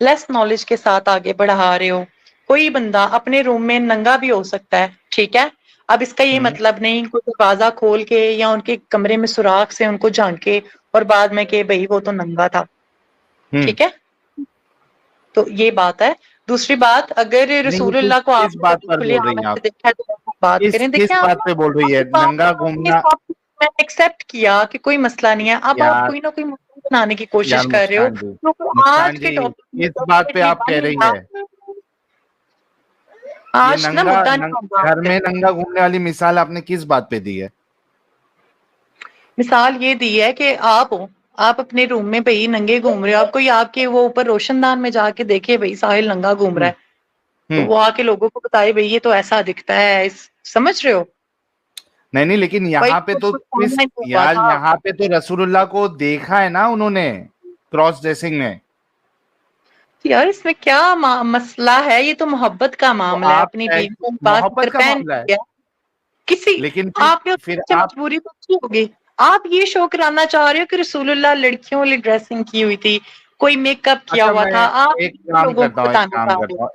लेस नॉलेज के साथ आगे बढ़ा रहे हो। कोई बंदा अपने रूम में नंगा भी हो सकता है, ठीक है। अब इसका ये मतलब नहीं कोई दरवाजा खोल के या उनके कमरे में सुराख से उनको झांके और बाद में के भाई वो तो नंगा था, ठीक है। तो ये बात है। दूसरी बात, अगर रसूलुल्लाह को आप बात पर बोल रही हैं आप? देखा तो बात करें। देखिए, किस बात पे बोल रही है? नंगा घूमना मैं एक्सेप्ट किया कि कोई मसला नहीं है। अब आप कोई ना कोई मसला बनाने की कोशिश कर रहे हो। तो आज के टॉपिक इस बात पे आप कह रही है, आज ना मुद्दा घर में नंगा घूमने वाली मिसाल आपने किस बात पे दी है? मिसाल ये दी है कि आप अपने रूम में भाई नंगे घूम रहे हो, आप कोई आपके वो ऊपर रोशनदान में जाके देखे भाई साहिल नंगा घूम रहा है, तो वो आके लोगों को बताए भाई ये तो ऐसा दिखता है, समझ रहे हो? नहीं, लेकिन यहाँ पे तो यार, यहाँ पे तो रसूलुल्लाह को देखा है ना उन्होंने क्रॉस ड्रेसिंग में। यार इसमें क्या मसला है? ये तो मोहब्बत का मामला है, अपनी बीवी को बात कर किसी, लेकिन आपने फिर मजबूरी तो अच्छी होगी। आप ये शो कराना चाह रहे हो कि रसूलुल्लाह लड़कियों वाली ड्रेसिंग की हुई थी, कोई मेकअप किया हुआ था, आप एक काम करता हूँ,